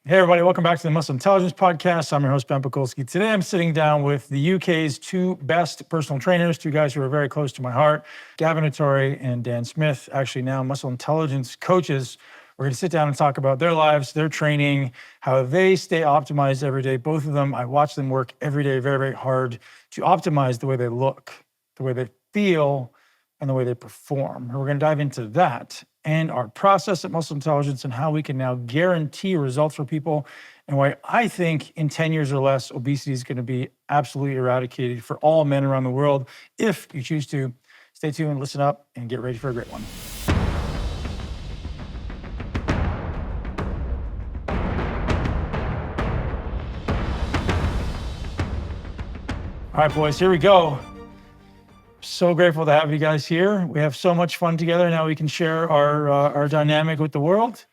Hey, everybody, welcome back to the Muscle Intelligence Podcast. I'm your host, Ben Pakulski. Today, I'm sitting down with the UK's two best personal trainers, two guys who are very close to my heart, Gavin Attorre and Dan Smith, actually now muscle intelligence coaches. We're going to sit down and talk about their lives, their training, how they stay optimized every day. Both of them, I watch them work every day very, very hard to optimize the way they look, the way they feel, and the way they perform. And we're going to dive into that and our process at Muscle Intelligence and how we can now guarantee results for people and why I think in 10 years or less, obesity is going to be absolutely eradicated for all men around the world if you choose to. Stay tuned, listen up, and get ready for a great one. All right, boys, here we go. So grateful to have you guys here. We have so much fun together. Now we can share our dynamic with the world.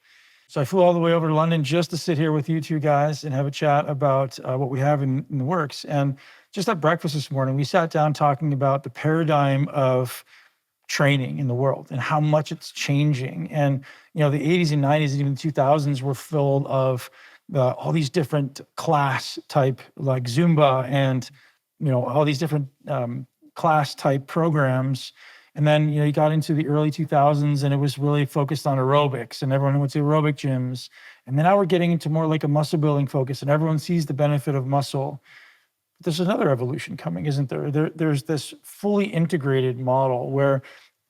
So I flew all the way over to London just to sit here with you two guys and have a chat about what we have in the works. And just at breakfast this morning, we sat down talking about the paradigm of training in the world and how much it's changing. And the 80s and 90s and even the 2000s were filled of all these different class type like Zumba and all these different class type programs. And then, you got into the early 2000s and it was really focused on aerobics and everyone went to aerobic gyms. And then now we're getting into more like a muscle building focus and everyone sees the benefit of muscle. But there's another evolution coming, isn't there? There's this fully integrated model where,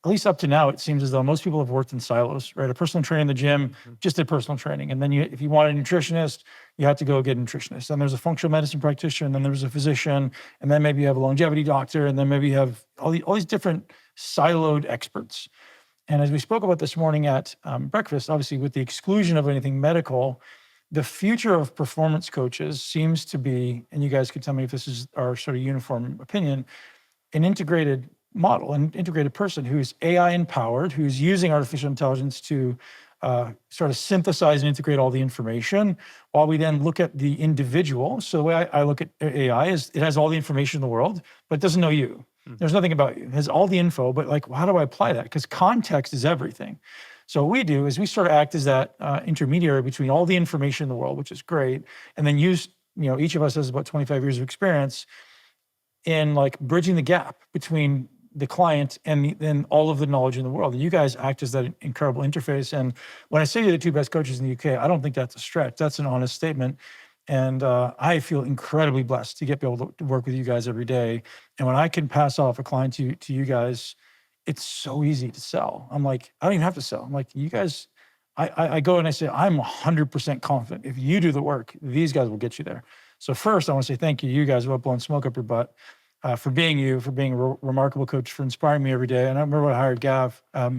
at least up to now, it seems as though most people have worked in silos, right? A personal trainer in the gym just did personal training. And then if you want a nutritionist, you had to go get a nutritionist. And there's a functional medicine practitioner, and then there's a physician, and then maybe you have a longevity doctor, and then maybe you have all these different siloed experts. And as we spoke about this morning at breakfast, obviously with the exclusion of anything medical, the future of performance coaches seems to be, and you guys could tell me if this is our sort of uniform opinion, an integrated model, an integrated person who's AI empowered, who's using artificial intelligence to sort of synthesize and integrate all the information while we then look at the individual. So the way I look at AI is it has all the information in the world, but it doesn't know you. There's nothing about you. It has all the info, but like, how do I apply that? Because context is everything. So what we do is we sort of act as that intermediary between all the information in the world, which is great, and then use, each of us has about 25 years of experience in like bridging the gap between the client and then all of the knowledge in the world. And you guys act as that incredible interface. And when I say you're the two best coaches in the UK, I don't think that's a stretch. That's an honest statement. And I feel incredibly blessed to be able to work with you guys every day. And when I can pass off a client to you guys, it's so easy to sell. I'm like, I don't even have to sell. I'm like, you guys, I go and I say, I'm 100% confident. If you do the work, these guys will get you there. So first, I want to say thank you. You guys have blown smoke up your butt. For being a remarkable coach, for inspiring me every day. And I remember when I hired Gav, I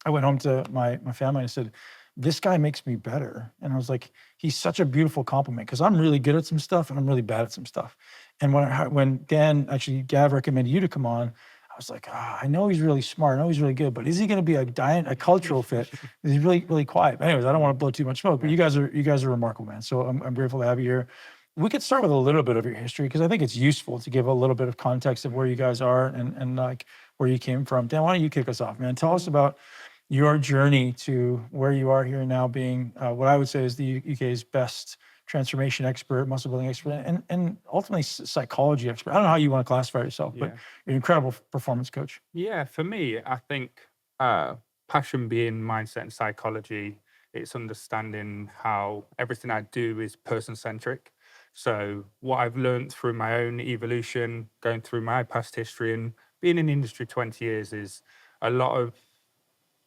went home to my family and I said, this guy makes me better. And I was like, he's such a beautiful compliment because I'm really good at some stuff and I'm really bad at some stuff. And when Gav recommended you to come on, I was like, I know he's really smart. I know he's really good, but is he going to be a cultural fit? He's really, really quiet. But anyways, I don't want to blow too much smoke, but you guys are remarkable, man. So I'm grateful to have you here. We could start with a little bit of your history because I think it's useful to give a little bit of context of where you guys are and like where you came from. Dan, why don't you kick us off, man? Tell us about your journey to where you are here now, being what I would say is the UK's best transformation expert, muscle building expert, and ultimately psychology expert. I don't know how you want to classify yourself, but you're an incredible performance coach. Yeah, for me, I think passion being mindset and psychology, it's understanding how everything I do is person-centric. So what I've learned through my own evolution, going through my past history and being in the industry 20 years is a lot of,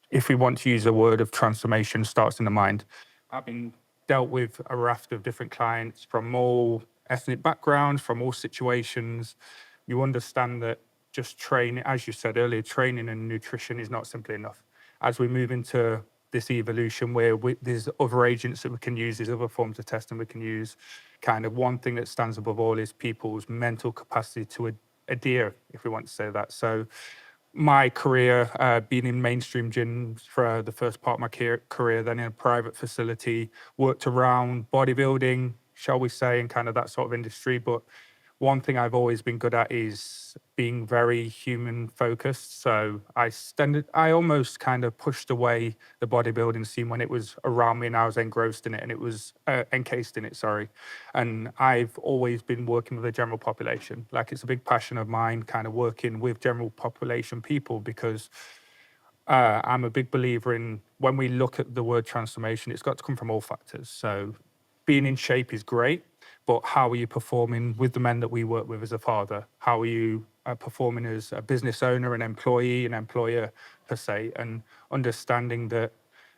if we want to use a word of transformation, starts in the mind. I've been dealt with a raft of different clients from all ethnic backgrounds, from all situations. You understand that just training, as you said earlier, training and nutrition is not simply enough. As we move into this evolution where there's other agents that we can use, there's other forms of testing we can use, kind of one thing that stands above all is people's mental capacity to adhere, if we want to say that. So my career, being in mainstream gyms for the first part of my career, then in a private facility, worked around bodybuilding, shall we say, and kind of that sort of industry. But one thing I've always been good at is being very human focused. So I almost kind of pushed away the bodybuilding scene when it was around me and I was engrossed in it and it was encased in it, sorry. And I've always been working with the general population. Like it's a big passion of mine, kind of working with general population people, because I'm a big believer in when we look at the word transformation, it's got to come from all factors. So being in shape is great, but how are you performing with the men that we work with as a father? How are you performing as a business owner, an employee, an employer per se? And understanding that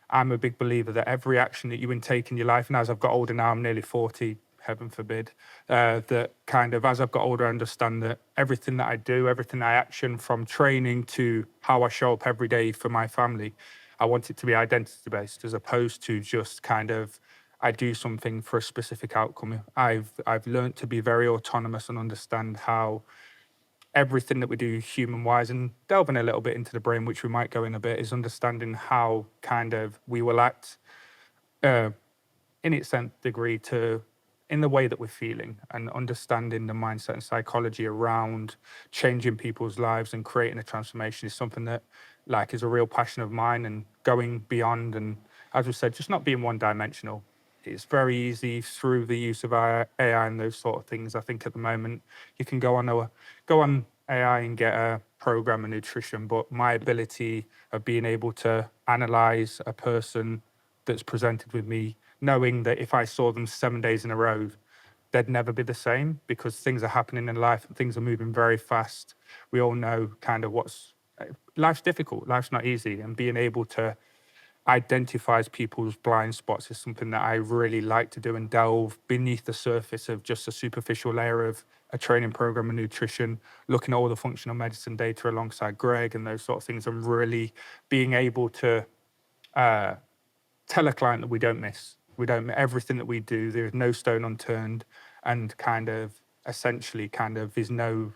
I'm a big believer that every action that you intake in your life, and as I've got older now, I'm nearly 40, heaven forbid, that kind of as I've got older, I understand that everything that I do, everything I action, from training to how I show up every day for my family, I want it to be identity based as opposed to just kind of I do something for a specific outcome. I've learned to be very autonomous and understand how everything that we do human wise, and delving a little bit into the brain, which we might go in a bit, is understanding how kind of we will act in its nth degree to in the way that we're feeling, and understanding the mindset and psychology around changing people's lives and creating a transformation is something that like is a real passion of mine, and going beyond, and as we said, just not being one dimensional. It's very easy through the use of AI and those sort of things. I think at the moment you can go on AI and get a program of nutrition, but my ability of being able to analyze a person that's presented with me, knowing that if I saw them 7 days in a row, they'd never be the same, because things are happening in life and things are moving very fast. We all know kind of life's difficult, life's not easy, and being able to identifies people's blind spots is something that I really like to do, and delve beneath the surface of just a superficial layer of a training program and nutrition, looking at all the functional medicine data alongside Greg and those sort of things, and really being able to tell a client that we don't miss. We don't everything that we do, there's no stone unturned, and kind of essentially kind of is no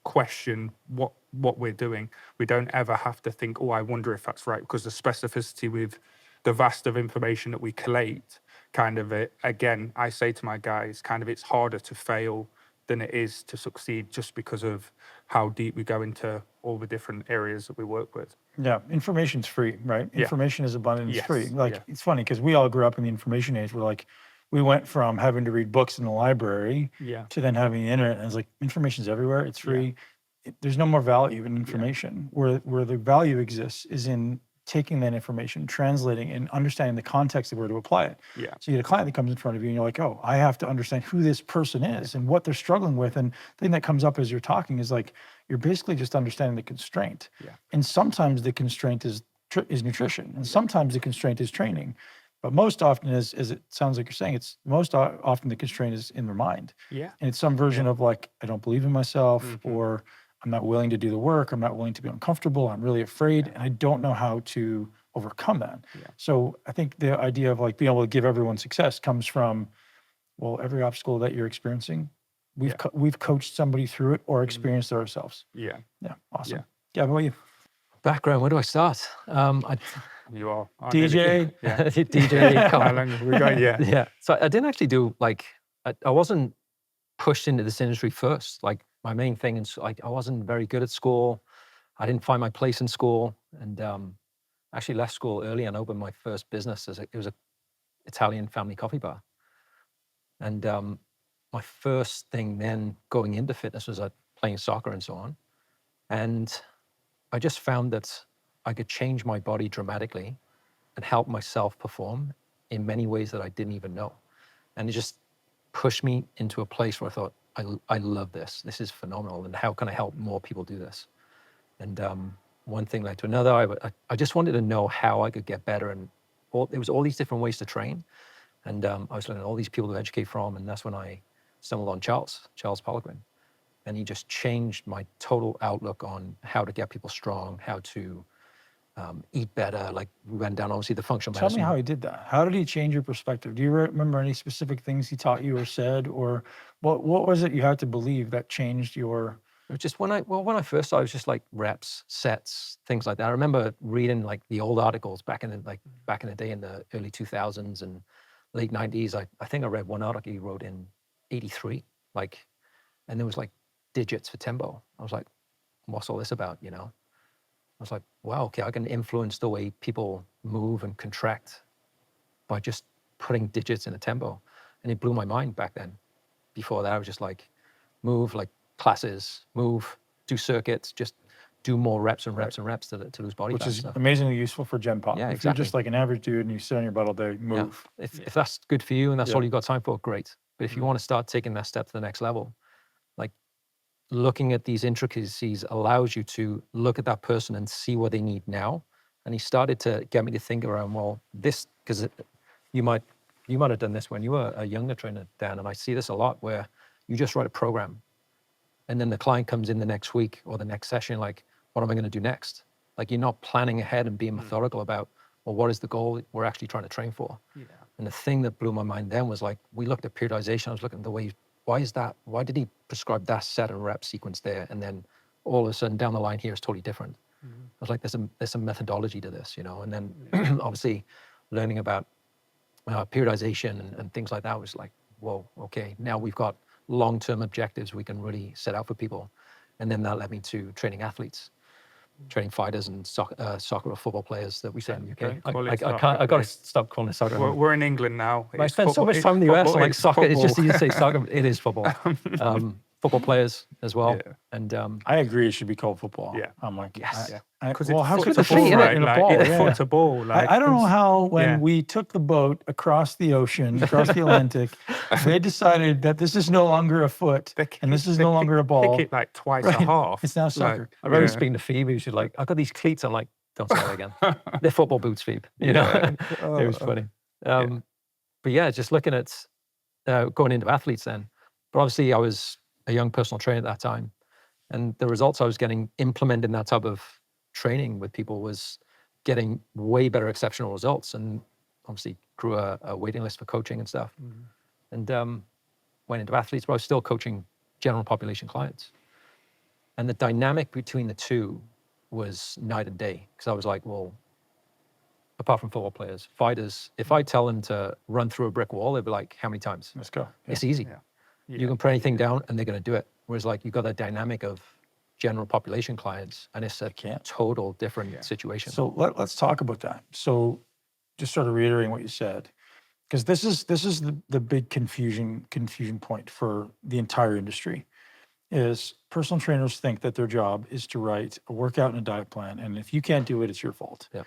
question what we're doing. We don't ever have to think, oh, I wonder if that's right, because the specificity with the vast of information that we collate, kind of again, I say to my guys, kind of it's harder to fail than it is to succeed, just because of how deep we go into all the different areas that we work with. Yeah, information's free, right? Yeah. Information is abundant, it's free. Yes, Like, yeah. it's funny because we all grew up in the information age. We went from having to read books in the library Yeah. to then having the internet. And it's like, information's everywhere, it's Yeah. free. There's no more value in information. Where the value exists is in taking that information, translating and understanding the context of where to apply it. Yeah. So you get a client that comes in front of you and you're like, oh, I have to understand who this person is and what they're struggling with. And the thing that comes up as you're talking is like, you're basically just understanding the constraint. Yeah. And sometimes the constraint is nutrition, and sometimes the constraint is training. But most often, as it sounds like you're saying, it's most often the constraint is in their mind. Yeah. And it's some version of like, I don't believe in myself, Mm-hmm. or I'm not willing to do the work, I'm not willing to be uncomfortable, I'm really afraid, and I don't know how to overcome that. Yeah. So I think the idea of like being able to give everyone success comes from, well, every obstacle that you're experiencing, we've coached somebody through it or experienced it ourselves. Yeah. Yeah, awesome. Yeah. Yeah, what about you? Background, where do I start? You are. DJ. Yeah. DJ, How long have we got? Yeah. yeah. So I didn't actually do I wasn't pushed into this industry first. Like my main thing is like I wasn't very good at school. I didn't find my place in school, and actually left school early and opened my first business it was a Italian family coffee bar. And my first thing then going into fitness was playing soccer and so on. And I just found that I could change my body dramatically and help myself perform in many ways that I didn't even know. And it just pushed me into a place where I thought, I love this. This is phenomenal. And how can I help more people do this? And one thing led to another. I just wanted to know how I could get better. And there was all these different ways to train. And I was learning all these people to educate from. And that's when I stumbled on Charles Poliquin. And he just changed my total outlook on how to get people strong, how to eat better. Like we went down, obviously, the functional medicine. Tell me how he did that. How did he change your perspective? Do you remember any specific things he taught you or said, or what was it you had to believe that changed your? It was just when I first started, it was just like reps, sets, things like that. I remember reading like the old articles back in the day in the early 2000s and late 90s. I think I read one article he wrote in 83, like and there was like digits for tempo. I was like, what's all this about, you know? I was like, wow, okay, I can influence the way people move and contract by just putting digits in a tempo. And it blew my mind back then. Before that, I was just like, move like classes, move, do circuits, just do more reps and reps and reps to lose body Which fat is stuff. amazingly useful for Gen Pop. Yeah, If you're just exactly. like an average dude and you sit on your butt all day, Yeah. move. If that's good for you and that's Yeah. all you've got time for, great. But if you want to start taking that step to the next level, like looking at these intricacies allows you to look at that person and see what they need now. And he started to get me to think around, well, this, because you might have done this when you were a younger trainer, Dan, and I see this a lot where you just write a program and then the client comes in the next week or the next session, like, what am I going to do next? Like, you're not planning ahead and being methodical about, well, what is the goal we're actually trying to train for? Yeah. And the thing that blew my mind then was like, we looked at periodization. I was looking at the way, why is that? Why did he prescribe that set and rep sequence there? And then all of a sudden down the line here is totally different. I was like, there's some methodology to this, you know? And then obviously learning about periodization and things like that was like, whoa, okay, now we've got long-term objectives we can really set out for people. And then that led me to training athletes, training fighters and soccer or football players that we say in the UK. Don't call it I soccer, can't, I got to please. stop calling it soccer. We're in England now. I It's spent so football- much it's time in the US, football, I'm like it's soccer, it's just football. easy to say soccer. It is football. Football players as well. Yeah. And I agree it should be called football. Yeah. I'm like, Yes. Because well, it's how foot could to the ball, feet right? in a Like, ball? it's Yeah. foot to ball. Like, I don't know it's- how when yeah. we took the boat across the ocean, across the Atlantic, they decided that this is no longer a foot and this is no longer a ball. Kick it like twice Right. a half. It's now Like, soccer. I remember yeah. speaking to Phoebe, she's like, I've got these cleats. I'm like, don't say that again. They're football boots, Phoebe. You know, Yeah. it was funny. But yeah, just looking at going into athletes then. But obviously I was a young personal trainer at that time. And the results I was getting implementing that type of training with people was getting way better exceptional results. And obviously grew a waiting list for coaching and stuff. And went into athletes, but I was still coaching general population clients. And the dynamic between the two was night and day. Because I was like, well, apart from football players, fighters, if I tell them to run through a brick wall, they'll be like, how many times? Let's go. It's easy. Yeah. You can put anything down and they're going to do it. Whereas like you've got that dynamic of general population clients and it's a total different situation. So let's talk about that. So just sort of reiterating what you said, because this is the big confusion point for the entire industry, is personal trainers think that their job is to write a workout and a diet plan, and if you can't do it, it's your fault. Yeah.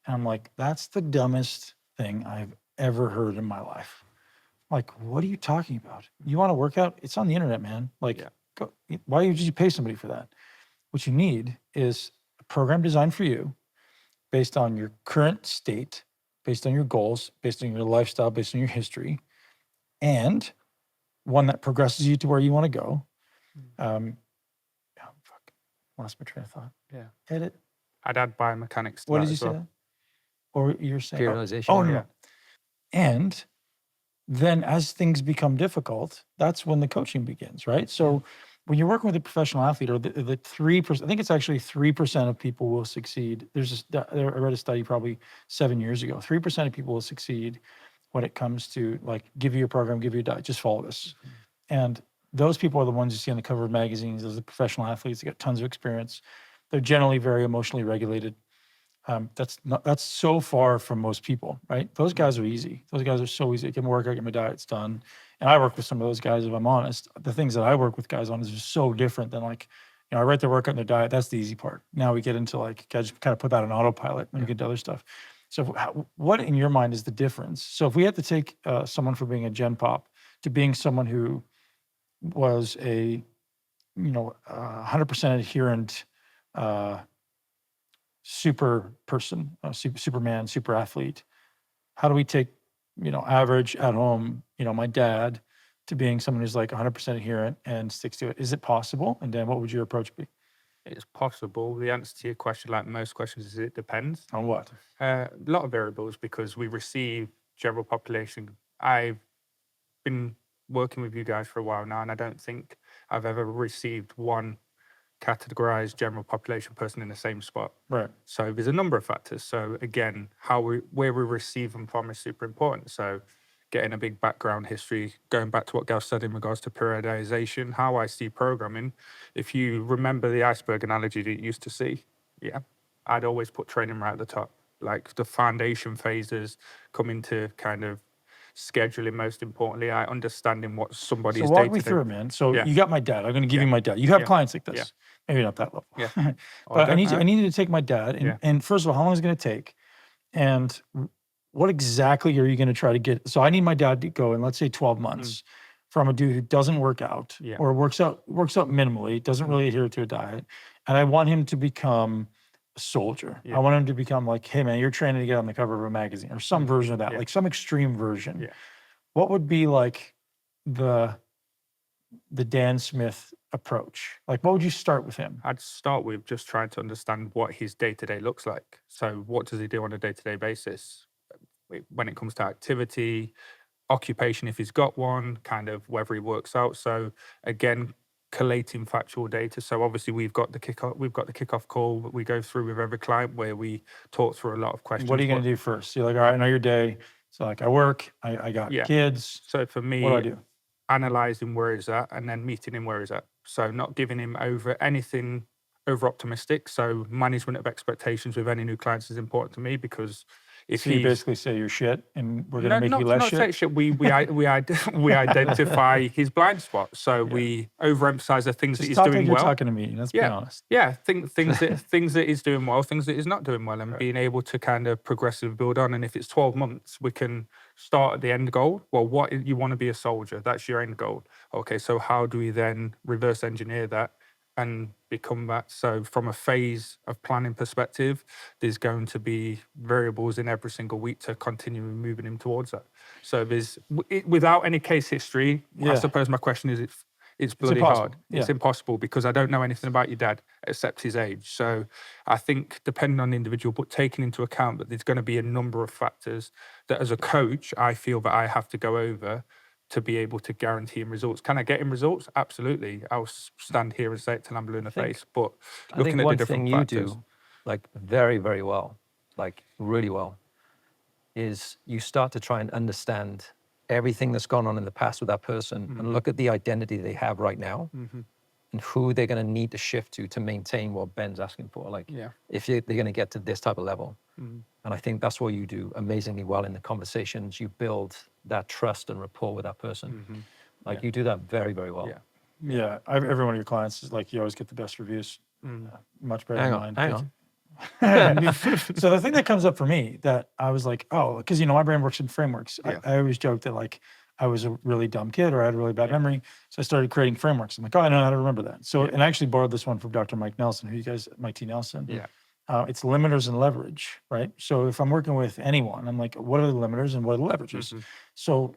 And I'm like, that's the dumbest thing I've ever heard in my life. Like, what are you talking about? You want to work out? It's on the internet, man. Like, go, why would you pay somebody for that? What you need is a program designed for you based on your current state, based on your goals, based on your lifestyle, based on your history, and one that progresses you to where you want to go. Lost my train of thought. Yeah. Edit. I'd add biomechanics to What that did you as say? well. That? Or you're saying? Periodization. Oh, no. And then as things become difficult, that's when the coaching begins, right? So when you're working with a professional athlete, or the 3%, I think it's actually 3% of people will succeed. I read a study probably 7 years ago. 3% of people will succeed when it comes to like, give you a program, give you a diet, just follow this. And those people are the ones you see on the cover of magazines. Those are the professional athletes. They got tons of experience. They're generally very emotionally regulated. That's so far from most people, right? Those guys are easy. Those guys are so easy. Get my workout, get my diets done. And I work with some of those guys, if I'm honest. The things that I work with guys on is just so different than like, you know, I write their workout and their diet. That's the easy part. Now we get into like, guys kind of put that on autopilot and we get to other stuff. So what in your mind is the difference? So if we had to take someone from being a Gen Pop to being someone who was a, 100% adherent, super person, Superman, super athlete. How do we take, average at home, my dad, to being someone who's like 100% adherent and sticks to it? Is it possible? And then what would your approach be? It's possible. The answer to your question, like most questions, is it depends. On what? A lot of variables, because we receive general population. I've been working with you guys for a while now, and I don't think I've ever received one categorized general population person in the same spot. Right. So there's a number of factors. So again, where we receive them from is super important. So getting a big background history, going back to what Gav said in regards to periodization, how I see programming. If you remember the iceberg analogy that you used to see, yeah, I'd always put training right at the top. Like the foundation phases come into kind of scheduling, most importantly, understanding what somebody's So walk me day-to-day. through it, man. So Yeah. you got my dad. I'm going to give Yeah. you my dad. You have Yeah. clients like Yeah. this. Maybe not that level. Yeah. But I don't need know. you to take my dad. And, Yeah. and first of all, how long is it going to take? And what exactly are you going to try to get? So I need my dad to go in, let's say 12 months from a dude who doesn't work out Yeah. or works out minimally, doesn't really adhere to a diet. And I want him to become a soldier. Yeah. I want him to become like, hey man, you're training to get on the cover of a magazine or some version of that, Yeah. like some extreme version. Yeah. What would be like the Dan Smith approach? Like, what would you start with him? I'd start with just trying to understand what his day-to-day looks like. So what does he do on a day-to-day basis? When it comes to activity, occupation, if he's got one, kind of whether he works out. So again, collating factual data. So obviously we've got the kickoff call that we go through with every client where we talk through a lot of questions. What are you going to do first? You're like, all right, I know your day. So like I work, I got Yeah. kids. So for me, What do I do? analyzing where he's at and then meeting him where he's at. So not giving him anything over optimistic. So management of expectations with any new clients is important to me, because if So you basically say you're shit and we're going to make you less shit? Say shit. We identify his blind spots. So we overemphasize the things Just that he's talk doing like you're well. talking to me. Let's be honest. Yeah, things that he's doing well, things that he's not doing well, and being able to kind of progressively build on. And if it's 12 months, we can start at the end goal. Well, what you want to be a soldier? That's your end goal. Okay, so how do we then reverse engineer that and become that? So from a phase of planning perspective, there's going to be variables in every single week to continue moving him towards that. So there's without any case history. I suppose my question is, it's bloody hard. It's impossible because I don't know anything about your dad except his age. So I think depending on the individual, but taking into account that there's going to be a number of factors that as a coach, I feel that I have to go over to be able to guarantee him results. Can I get him results? Absolutely. I'll stand here and say it till I'm blue in the face. But looking at the different factors. I think one thing you do, like very, very well, like really well, is you start to try and understand everything that's gone on in the past with that person and look at the identity they have right now and who they're going to need to shift to maintain what Ben's asking for. Like if they're going to get to this type of level. And I think that's what you do amazingly well in the conversations. You build that trust and rapport with that person. Like you do that very, very well. Yeah. Every one of your clients is like, you always get the best reviews. Much better than mine. Hang on. So the thing that comes up for me that I was like, oh, because my brain works in frameworks. I always joke that like I was a really dumb kid or I had a really bad memory. So I started creating frameworks. I'm like, oh, I know how to remember that. So, and I actually borrowed this one from Dr. Mike Nelson, who you guys, Mike T. Nelson. It's limiters and leverage, right? So if I'm working with anyone, I'm like, what are the limiters and what are the leverages? So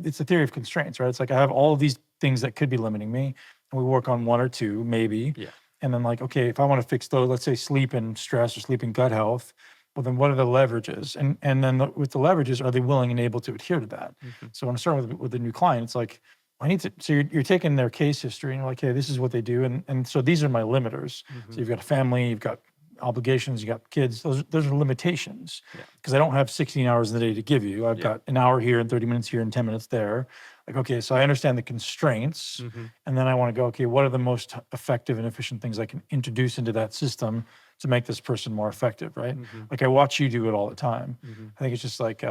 it's a theory of constraints, right? It's like I have all of these things that could be limiting me, and we work on one or two, maybe. And then like, okay, if I want to fix those, let's say sleep and stress or sleep and gut health, well then what are the leverages? And then with the leverages, are they willing and able to adhere to that? So when I start with a new client, it's like, I need to, so you're taking their case history and you're like, hey, this is what they do. And so these are my limiters. So you've got a family, you've got obligations, you got kids, those are limitations because I don't have 16 hours in the day to give you. I've got an hour here and 30 minutes here and 10 minutes there. Like, okay, so I understand the constraints and then I want to go, okay, what are the most effective and efficient things I can introduce into that system to make this person more effective, right? Like I watch you do it all the time. I think it's just like,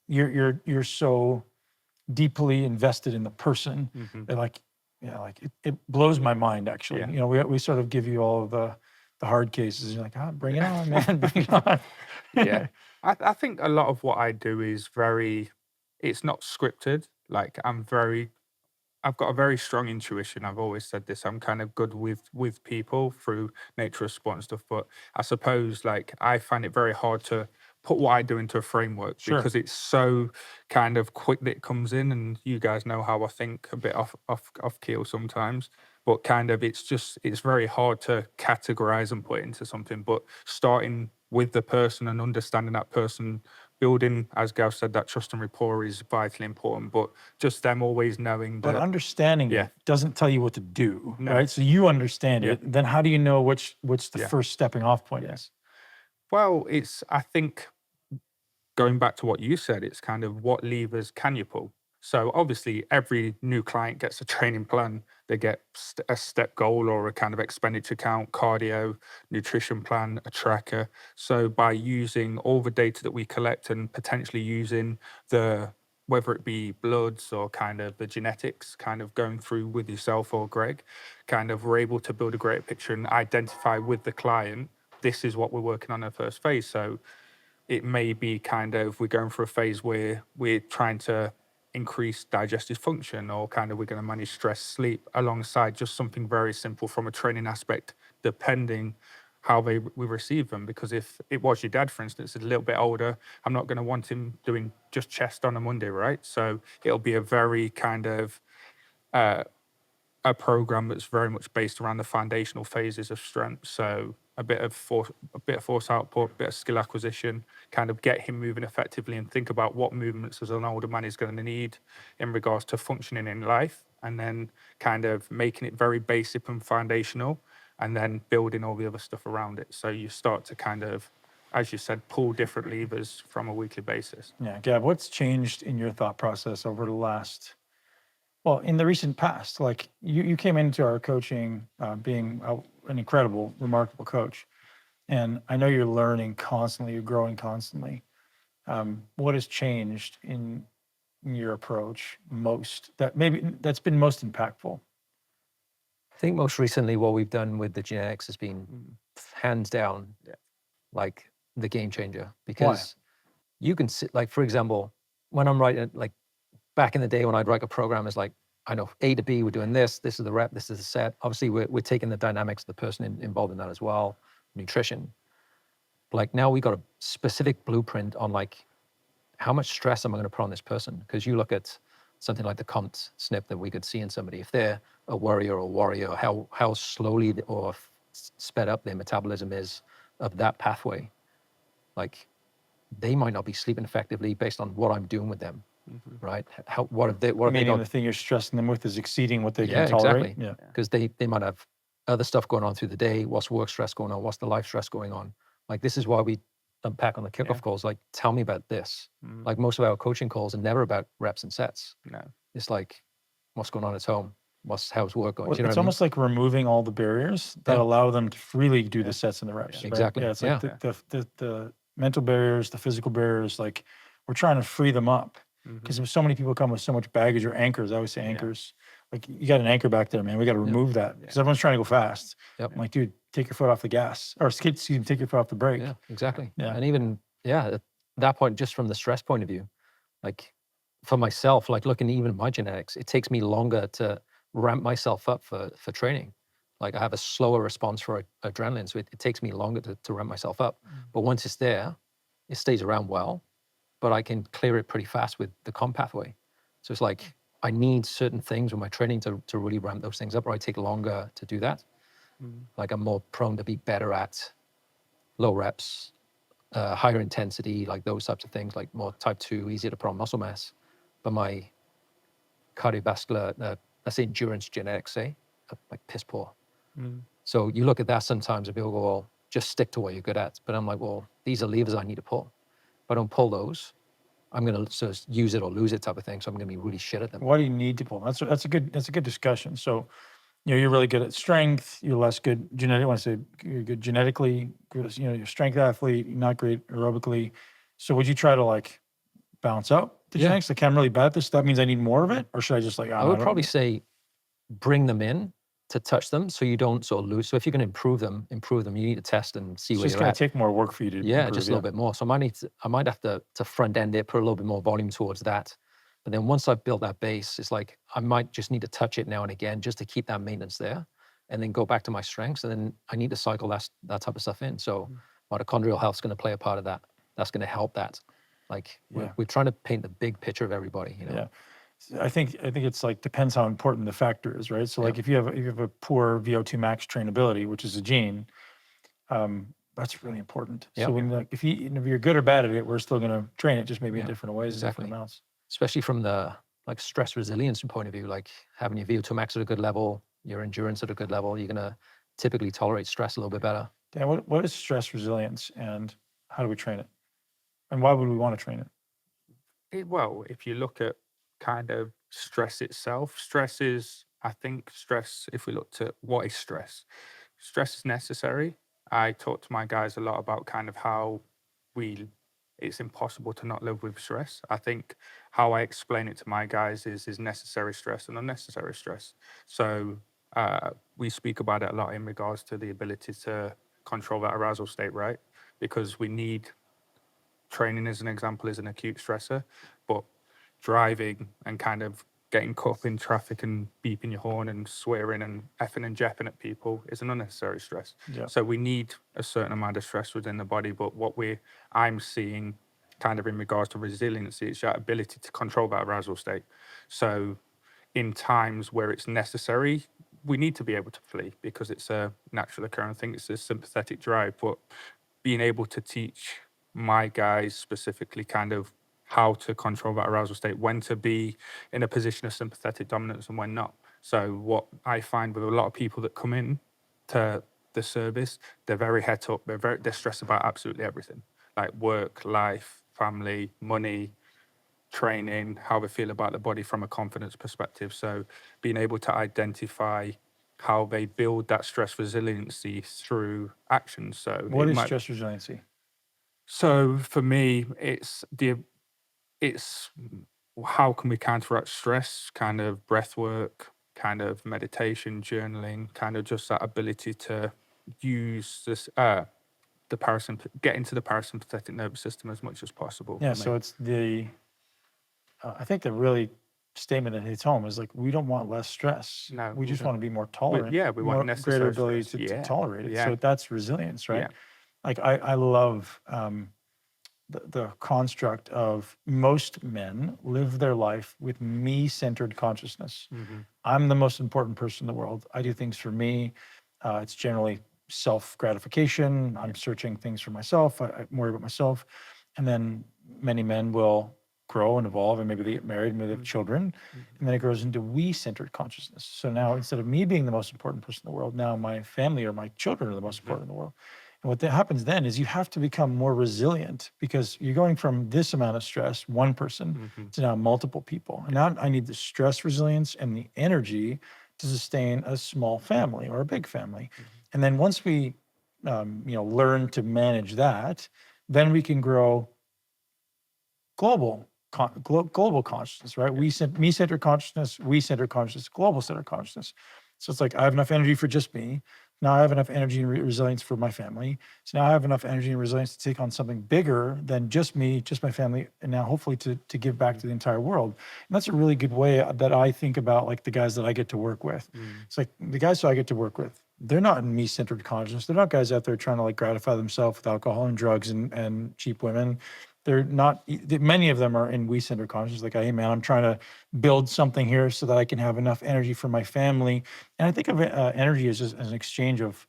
you're so deeply invested in the person that like, it blows my mind actually. We sort of give you all of the hard cases. You're like, bring it on, man, bring it on. I think a lot of what I do is it's not scripted. Like I've got a very strong intuition. I've always said this. I'm kind of good with people through nature of sport and stuff. But I suppose like I find it very hard to put what I do into a framework because it's so kind of quick that it comes in. And you guys know how I think a bit off keel sometimes. But kind of it's very hard to categorize and put into something. But starting with the person and understanding that person, building, as Gav said, that trust and rapport is vitally important. But just them always knowing that. But understanding it doesn't tell you what to do, right? So you understand it. Then how do you know which the first stepping off point is? Well, I think going back to what you said, it's kind of what levers can you pull? So obviously, every new client gets a training plan. They get a step goal or a kind of expenditure count, cardio, nutrition plan, a tracker. So by using all the data that we collect and potentially using the, whether it be bloods or kind of the genetics, kind of going through with yourself or Greg, kind of we're able to build a greater picture and identify with the client, this is what we're working on in the first phase. So it may be kind of we're going through a phase where we're trying to increase digestive function, or kind of we're going to manage stress, sleep, alongside just something very simple from a training aspect, depending how we receive them. Because if it was your dad, for instance, is a little bit older, I'm not going to want him doing just chest on a Monday, right? So it'll be a very kind of a program that's very much based around the foundational phases of strength. So a bit of force output, a bit of skill acquisition, kind of get him moving effectively, and think about what movements as an older man is going to need in regards to functioning in life, and then kind of making it very basic and foundational, and then building all the other stuff around it. So you start to kind of, as you said, pull different levers from a weekly basis. Yeah, Gav, what's changed in your thought process over the last, well, in the recent past? Like you came into our coaching being an incredible, remarkable coach. And I know you're learning constantly, you're growing constantly. What has changed in your approach that's been most impactful? I think most recently what we've done with the genetics has been hands down, like the game changer. Because you can sit, like, for example, when I'm writing, like back in the day when I'd write a program, it's like, I know A to B, we're doing this is the rep, this is the set. Obviously, we're taking the dynamics of the person involved in that as well, nutrition. Like now we got a specific blueprint on like, how much stress am I going to put on this person? Because you look at something like the COMT SNP that we could see in somebody, if they're a worrier or warrior, how slowly or sped up their metabolism is of that pathway. Like they might not be sleeping effectively based on what I'm doing with them. Right? What have they Meaning got? the thing you're stressing them with is exceeding what they can Exactly. tolerate. Yeah, Because they might have other stuff going on through the day. What's work stress going on? What's the life stress going on? Like this is why we unpack on the kickoff calls. Like, tell me about this. Like most of our coaching calls are never about reps and sets. No. It's like, what's going on at home? How's work going? Well, Do you know it's what I mean? almost like removing all the barriers that allow them to freely do the sets and the reps. Right? Exactly. Yeah, it's like the mental barriers, the physical barriers. Like we're trying to free them up. Because so many people come with so much baggage or anchors. I always say anchors. Like you got an anchor back there, man. We got to remove that because everyone's trying to go fast. I'm like, dude, take your foot off the gas, or excuse me, take your foot off the brake. Yeah, exactly. Yeah. And even at that point, just from the stress point of view, like for myself, like looking even at my genetics, it takes me longer to ramp myself up for training. Like I have a slower response for adrenaline, so it takes me longer to ramp myself up. But once it's there, it stays around well. But I can clear it pretty fast with the COMT pathway. So it's like, I need certain things with my training to really ramp those things up, or I take longer to do that. Like I'm more prone to be better at low reps, higher intensity, like those types of things, like more type 2, easier to put on muscle mass. But my cardiovascular, let's say endurance genetics, are like piss poor. So you look at that sometimes and people go, well, just stick to what you're good at. But I'm like, well, these are levers I need to pull. If I don't pull those, I'm going to sort of use it or lose it type of thing. So I'm going to be really shit at them. What do you need to pull? That's a good discussion. So, you're really good at strength. You're less good genetic. I want to say you're good genetically. You're a strength athlete. You're not great aerobically. So would you try to like balance out the genetics? Like I'm really bad at this. That means I need more of it, or should I just like? I would probably say bring them in to touch them, so you don't sort of lose. So if you're going to improve them, you need to test and see where it's you're going at. to take more work for you to improve, just a little bit more. So I might have to front end it, put a little bit more volume towards that. But then once I've built that base, it's like I might just need to touch it now and again just to keep that maintenance there, and then go back to my strengths. And then I need to cycle that type of stuff in. So mitochondrial health is going to play a part of that. That's going to help that. Like we're trying to paint the big picture of everybody. Yeah. I think it's like depends how important the factor is, right? So like if you have a poor VO2 max trainability, which is a gene, that's really important. So when like if you're good or bad at it, we're still going to train it, just maybe in different ways, different amounts. Especially from the like stress resilience point of view, like having your VO2 max at a good level, your endurance at a good level, you're going to typically tolerate stress a little bit better. Dan, what is stress resilience and how do we train it? And why would we want to train it? Well, if you look at kind of stress itself, if we looked at what is stress is necessary. I talk to my guys a lot about kind of how it's impossible to not live with stress. I think how I explain it to my guys is necessary stress and unnecessary stress. So we speak about it a lot in regards to the ability to control that arousal state, right? Because we need training, as an example, is an acute stressor, but driving and kind of getting caught up in traffic and beeping your horn and swearing and effing and jeffing at people is an unnecessary stress. Yeah. So we need a certain amount of stress within the body, but I'm seeing kind of in regards to resiliency, it's that ability to control that arousal state. So in times where it's necessary, we need to be able to flee because it's a natural occurring thing. It's a sympathetic drive, but being able to teach my guys specifically kind of how to control that arousal state, when to be in a position of sympathetic dominance and when not. So what I find with a lot of people that come in to the service, they're very het up. They're stressed about absolutely everything, like work, life, family, money, training, how they feel about the body from a confidence perspective. So being able to identify how they build that stress resiliency through actions. So What is stress resiliency? So for me, it's how can we counteract stress, kind of breath work, kind of meditation, journaling, kind of just that ability to use this get into the parasympathetic nervous system as much as possible. Yeah, for me. so it's I think the really statement that hits home is like, we don't want less stress. No, we we just don't. want to be more tolerant. We want more, necessary greater ability stress. to Yeah, tolerate it. yeah. So that's resilience, right? Yeah. Like I love the construct of most men live their life with me-centered consciousness. Mm-hmm. I'm the most important person in the world. I do things for me. It's generally self-gratification. I'm searching things for myself. I worry about myself. And then many men will grow and evolve, and maybe they get married, maybe they have children, and then it grows into we-centered consciousness. So now instead of me being the most important person in the world, now my family or my children are the most important in the world. And what happens then is you have to become more resilient because you're going from this amount of stress, one person, to now multiple people. And now I need the stress resilience and the energy to sustain a small family or a big family. And then once we, learn to manage that, then we can grow global consciousness, right? Me-centered consciousness, we-centered consciousness, global-centered consciousness. So it's like I have enough energy for just me. Now I have enough energy and resilience for my family. So now I have enough energy and resilience to take on something bigger than just me, just my family, and now hopefully to give back to the entire world. And that's a really good way that I think about like the guys that I get to work with. It's like the guys who I get to work with, they're not in me-centered consciousness. They're not guys out there trying to like gratify themselves with alcohol and drugs and cheap women. They're not, many of them are in we-centered consciousness, like, hey man, I'm trying to build something here so that I can have enough energy for my family. And I think of energy as just as an exchange of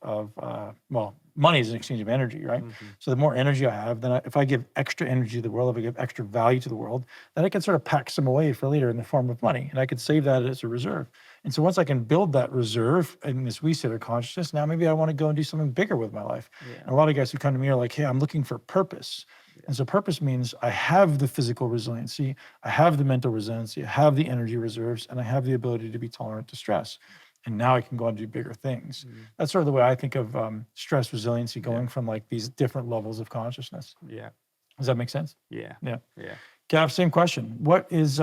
money is an exchange of energy, right? So the more energy I have, then if I give extra energy to the world, if I give extra value to the world, then I can sort of pack some away for later in the form of money. And I could save that as a reserve. And so once I can build that reserve in this we-centered consciousness, now maybe I want to go and do something bigger with my life. And a lot of guys who come to me are like, hey, I'm looking for purpose. And so purpose means I have the physical resiliency, I have the mental resiliency, I have the energy reserves, and I have the ability to be tolerant to stress. And now I can go on and do bigger things. That's sort of the way I think of stress resiliency, going from like these different levels of consciousness. Yeah. Does that make sense? Yeah. Yeah. Yeah. Gav, same question. What is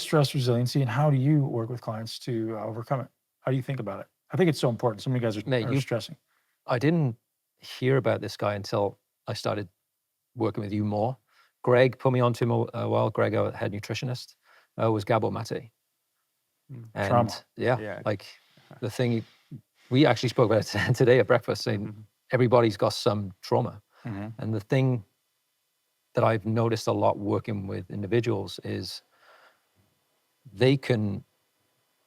stress resiliency, and how do you work with clients to overcome it? How do you think about it? I think it's so important. So many guys are stressing. I didn't hear about this guy until I started working with you more. Greg put me onto him a while. Greg, our head nutritionist, was Gabor Mate. And Trauma. like the thing, we actually spoke about it today at breakfast, saying everybody's got some trauma. And the thing that I've noticed a lot working with individuals is they can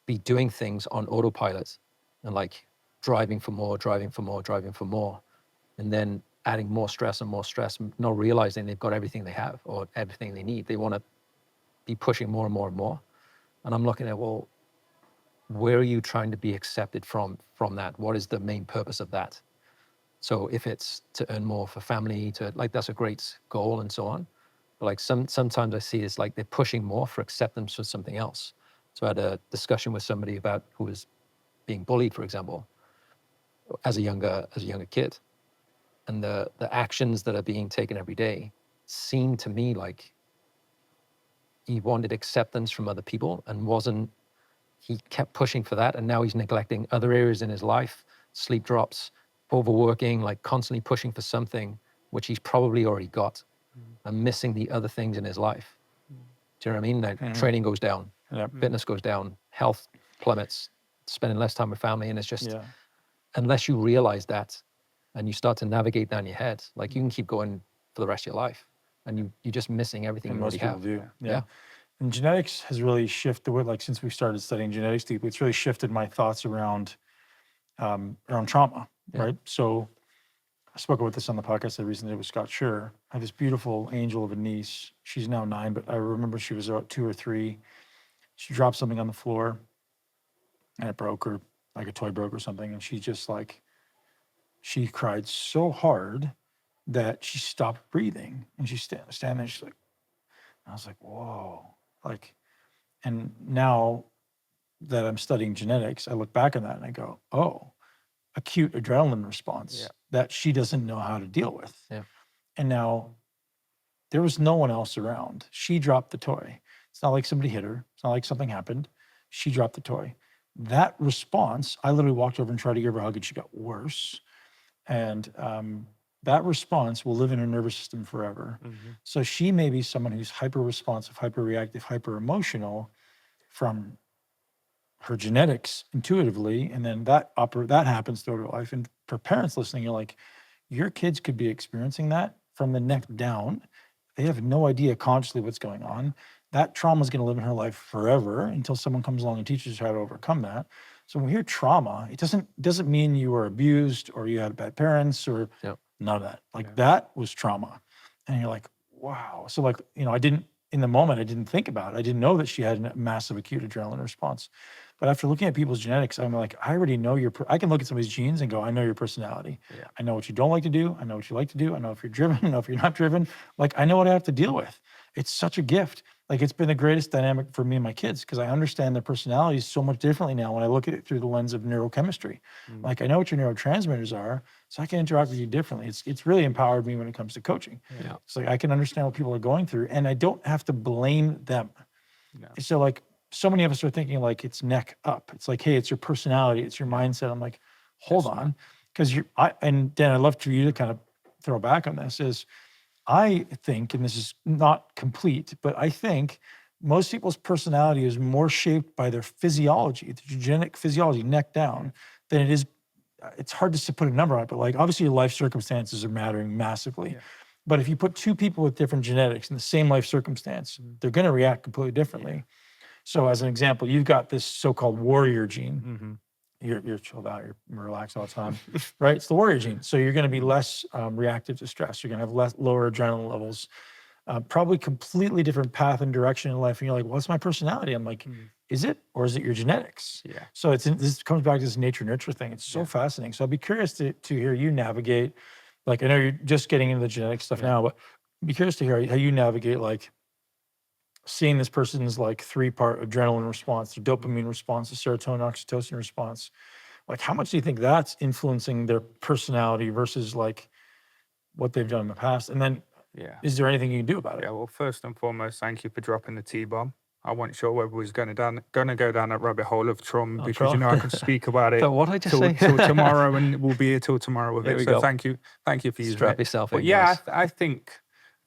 be doing things on autopilot and like driving for more, and then adding more stress, not realizing they've got everything they have or everything they need. They want to be pushing more and more and more. And I'm looking at, well, where are you trying to be accepted from that? What is the main purpose of that? So if it's to earn more for family, to like that's a great goal and so on. But like sometimes I see it's like they're pushing more for acceptance for something else. So I had a discussion with somebody about who was being bullied, for example, as a younger kid, and the actions that are being taken every day seem to me like he wanted acceptance from other people and wasn't. He kept pushing for that, and now he's neglecting other areas in his life, sleep drops, overworking, like constantly pushing for something which he's probably already got, and missing the other things in his life. Do you know what I mean? Like training goes down, Yep. fitness goes down, health plummets, spending less time with family, and it's just Yeah. unless you realize that and you start to navigate that in your head, like you can keep going for the rest of your life, and you're just missing everything And you most already people have. do. Yeah. And genetics has really shifted like since we started studying genetics deeply, it's really shifted my thoughts around trauma, Yeah. right? So I spoke about this on the podcast I recently did with Scott Schur. I have this beautiful angel of a niece. She's now 9, but I remember she was about 2 or 3. She dropped something on the floor and it broke, or like a toy broke or something. And she just like, she cried so hard that she stopped breathing. And she's standing there, she's like, I was like, whoa. Like, and now that I'm studying genetics, I look back on that and I go, oh, acute adrenaline response that she doesn't know how to deal with. Yeah. And now there was no one else around. She dropped the toy. It's not like somebody hit her. It's not like something happened. She dropped the toy. That response, I literally walked over and tried to give her a hug and she got worse. And that response will live in her nervous system forever. So she may be someone who's hyper responsive, hyper reactive, hyper emotional from her genetics intuitively, and then that happens throughout her life. And for parents listening, you're like, your kids could be experiencing that from the neck down. They have no idea consciously what's going on. That trauma is going to live in her life forever until someone comes along and teaches her how to overcome that. So when we hear trauma, it doesn't mean you were abused or you had bad parents or none of that. Like that was trauma, and you're like, wow. So like in the moment, I didn't think about it. I didn't know that she had a massive acute adrenaline response. But after looking at people's genetics, I'm like, I already know I can look at somebody's genes and go, I know your personality. Yeah. I know what you don't like to do. I know what you like to do. I know if you're driven. I know if you're not driven. Like, I know what I have to deal with. It's such a gift. Like, it's been the greatest dynamic for me and my kids because I understand their personalities so much differently now when I look at it through the lens of neurochemistry. Like, I know what your neurotransmitters are, so I can interact with you differently. It's really empowered me when it comes to coaching. Yeah. It's like I can understand what people are going through, and I don't have to blame them. No. So, like, so many of us are thinking like it's neck up. It's like, hey, it's your personality, it's your mindset. I'm like, hold on, because and Dan, I'd love for you to kind of throw back on this. Is I think, and this is not complete, but I think most people's personality is more shaped by their physiology, the genetic physiology, neck down, than it is. It's hard to put a number on it, but like obviously your life circumstances are mattering massively. Yeah. But if you put 2 people with different genetics in the same life circumstance, they're going to react completely differently. So as an example, you've got this so-called warrior gene. You're chilled out, you're relaxed all the time, right? It's the warrior gene. So you're going to be less reactive to stress. You're going to have lower adrenaline levels, probably completely different path and direction in life. And you're like, what's my personality? I'm like, is it, or is it your genetics? Yeah. So this comes back to this nature nurture thing. It's so fascinating. So I'd be curious to hear you navigate. Like, I know you're just getting into the genetic stuff now, but I'd be curious to hear how you navigate like seeing this person's like 3-part adrenaline response, the dopamine response, the serotonin, oxytocin response. Like, how much do you think that's influencing their personality versus like what they've done in the past? And then, is there anything you can do about it? Yeah. Well, first and foremost, thank you for dropping the T-bomb. I wasn't sure whether we was going to go down that rabbit hole of trauma because I can speak about it. So what I just till, say? till tomorrow, and we'll be here till tomorrow with There it. we So go. thank you for using Strap it. yourself But in, yeah, guys. I think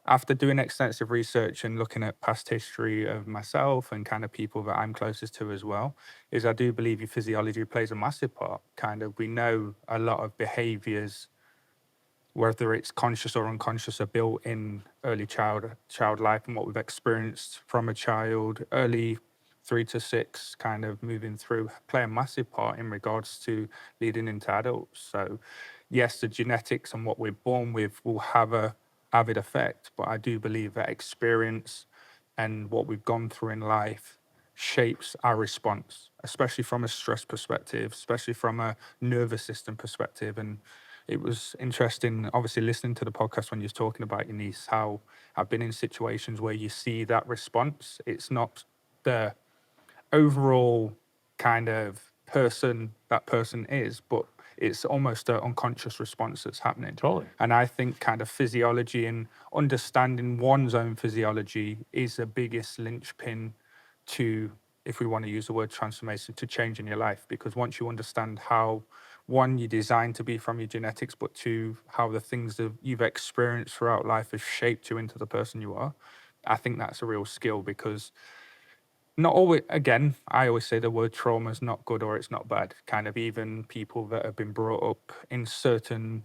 after doing extensive research and looking at past history of myself and kind of people that I'm closest to as well, is I do believe your physiology plays a massive part. Kind of, we know a lot of behaviors, whether it's conscious or unconscious, are built in early child life and what we've experienced from a child, early 3 to 6, kind of moving through, play a massive part in regards to leading into adults. So yes, the genetics and what we're born with will have a avid effect, but I do believe that experience and what we've gone through in life shapes our response, especially from a stress perspective, especially from a nervous system perspective. And it was interesting, obviously, listening to the podcast when you was talking about your niece, how I've been in situations where you see that response. It's not the overall kind of person that person is, but it's almost an unconscious response that's happening. Totally. And I think kind of physiology and understanding one's own physiology is the biggest linchpin to, if we want to use the word transformation, to change in your life. Because once you understand how, one, you're designed to be from your genetics, but two, how the things that you've experienced throughout life have shaped you into the person you are, I think that's a real skill. Because not always, again, I always say the word trauma is not good or it's not bad. Kind of even people that have been brought up in certain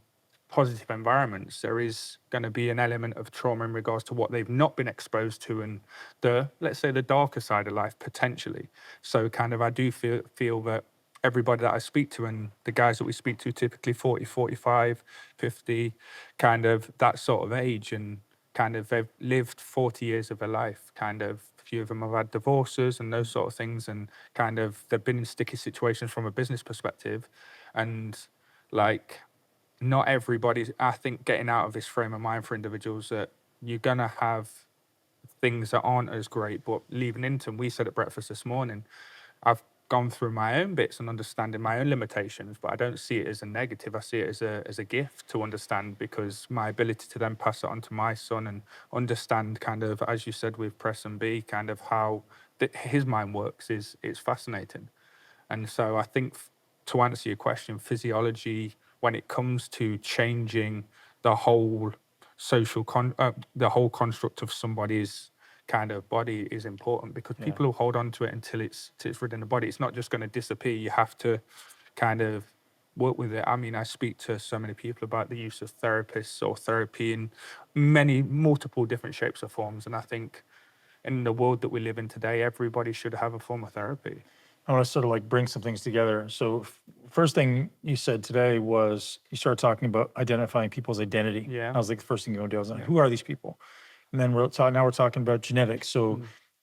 positive environments, there is going to be an element of trauma in regards to what they've not been exposed to and the, let's say, the darker side of life potentially. So kind of I do feel that everybody that I speak to, and the guys that we speak to, typically 40, 45, 50, kind of that sort of age, and kind of they've lived 40 years of their life. Kind of a few of them have had divorces and those sort of things, and kind of they've been in sticky situations from a business perspective. And like, not everybody, I think, getting out of this frame of mind for individuals that you're going to have things that aren't as great, but leaving into, we said at breakfast this morning, I've gone through my own bits and understanding my own limitations, but I don't see it as a negative. I see it as a gift to understand, because my ability to then pass it on to my son and understand kind of, as you said with Press and B, kind of how his mind works is fascinating. And so I think, to answer your question, physiology, when it comes to changing the whole the whole construct of somebody's kind of body is important, because people will hold on to it until it's within the body. It's not just going to disappear. You have to kind of work with it. I mean, I speak to so many people about the use of therapists or therapy in multiple different shapes or forms. And I think in the world that we live in today, everybody should have a form of therapy. I want to sort of like bring some things together. So first thing you said today was you started talking about identifying people's identity. Yeah. I was like, the first thing you go do, I was like, who are these people? And then now we're talking about genetics. So